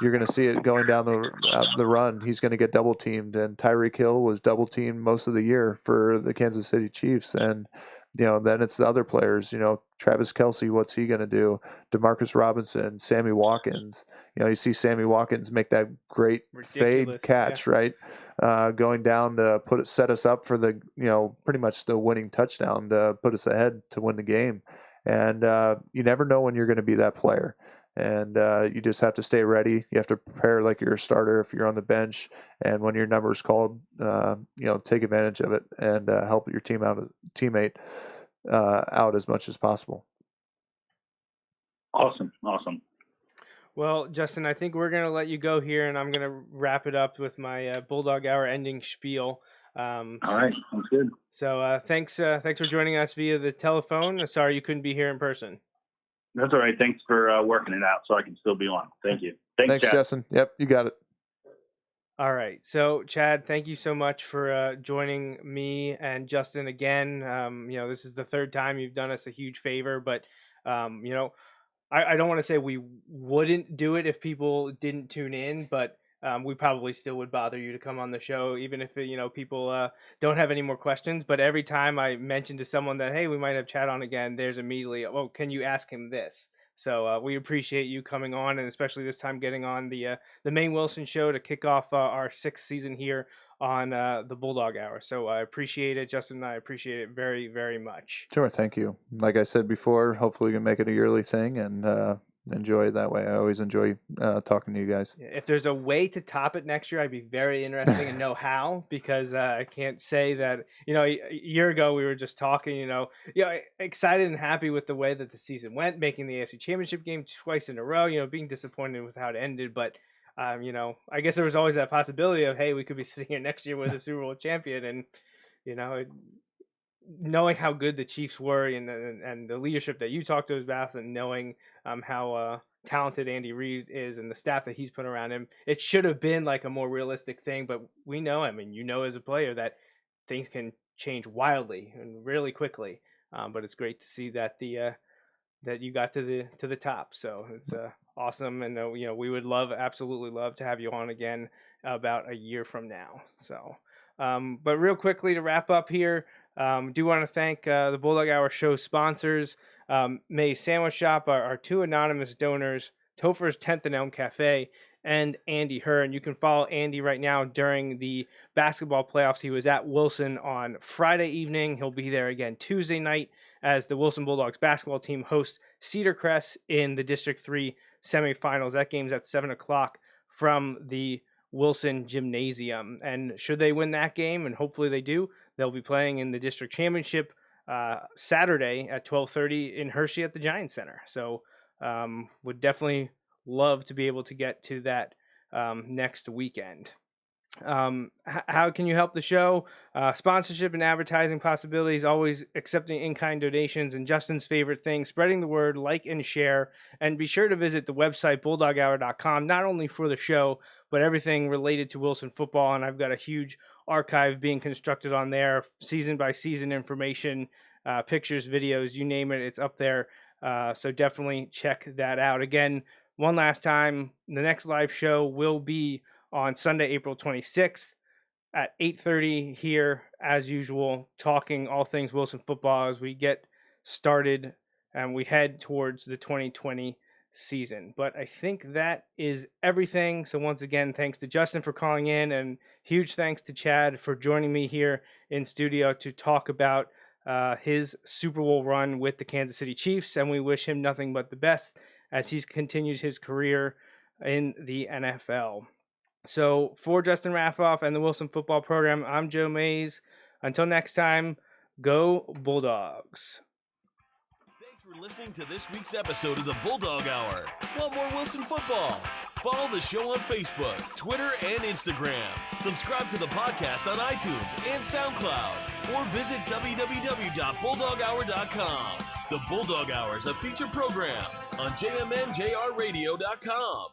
you're going to see it going down the run. He's going to get double teamed, and Tyreek Hill was double teamed most of the year for the Kansas City Chiefs. And then it's the other players. Travis Kelce, what's he going to do? Demarcus Robinson, Sammy Watkins. You see Sammy Watkins make that great fade catch, right? Going down to set us up for the pretty much the winning touchdown to put us ahead to win the game. And you never know when you're going to be that player. And you just have to stay ready. You have to prepare like you're a starter if you're on the bench. And when your number is called, take advantage of it and help your teammate out as much as possible. Awesome. Well, Justin, I think we're going to let you go here, and I'm going to wrap it up with my Bulldog Hour ending spiel. All right, sounds good. So thanks for joining us via the telephone. Sorry you couldn't be here in person. That's all right. Thanks for working it out so I can still be on. Thank you. Thanks, Justin. Yep, you got it. All right. So, Chad, thank you so much for joining me and Justin again. This is the third time you've done us a huge favor, but, I don't want to say we wouldn't do it if people didn't tune in, but we probably still would bother you to come on the show, even if, people don't have any more questions. But every time I mention to someone that, hey, we might have Chad on again, there's immediately, oh, can you ask him this? So we appreciate you coming on, and especially this time getting on the main Wilson show to kick off our 6th season here on the Bulldog Hour. So I appreciate it. Justin and I appreciate it very, very much. Sure. Thank you. Like I said before, hopefully we can make it a yearly thing and enjoy it that way. I always enjoy talking to you guys. If there's a way to top it next year, I'd be very interested and know how, because I can't say that, a year ago we were just talking, excited and happy with the way that the season went, making the AFC Championship game twice in a row, being disappointed with how it ended. But, I guess there was always that possibility of, hey, we could be sitting here next year with a Super Bowl champion. And, knowing how good the Chiefs were and the leadership that you talked to about, and knowing how talented Andy Reid is and the staff that he's put around him, it should have been like a more realistic thing. But we know, as a player, that things can change wildly and really quickly. But it's great to see that that you got to the top. So it's awesome, and we would absolutely love to have you on again about a year from now. So, but real quickly to wrap up here. Do want to thank the Bulldog Hour show sponsors, May's Sandwich Shop, our 2 anonymous donors, Topher's 10th and Elm Cafe, and Andy Hearn. You can follow Andy right now during the basketball playoffs. He was at Wilson on Friday evening. He'll be there again Tuesday night as the Wilson Bulldogs basketball team hosts Cedar Crest in the District 3 semifinals. That game's at 7 o'clock from the Wilson Gymnasium. And should they win that game, and hopefully they do, they'll be playing in the district championship Saturday at 12:30 in Hershey at the Giants Center. So would definitely love to be able to get to that next weekend. How can you help the show? Sponsorship and advertising possibilities, always accepting in-kind donations, and Justin's favorite thing, spreading the word, like and share. And be sure to visit the website bulldoghour.com, not only for the show, but everything related to Wilson football. And I've got a huge archive being constructed on there, season by season information, pictures, videos, you name it, it's up there. So definitely check that out. Again, one last time, the next live show will be on Sunday, April 26th at 8:30 here, as usual, talking all things Wilson football as we get started and we head towards the 2020 season. But I think that is everything. So once again, thanks to Justin for calling in, and huge thanks to Chad for joining me here in studio to talk about his Super Bowl run with the Kansas City Chiefs. And we wish him nothing but the best as he continues his career in the NFL. So for Justin Raffoff and the Wilson Football Program, I'm Joe Mays. Until next time, go Bulldogs. for listening to this week's episode of the Bulldog Hour. Want more Wilson football? Follow the show on Facebook, Twitter, and Instagram. Subscribe to the podcast on iTunes and SoundCloud. Or visit www.bulldoghour.com. The Bulldog Hour is a featured program on jmnjrradio.com.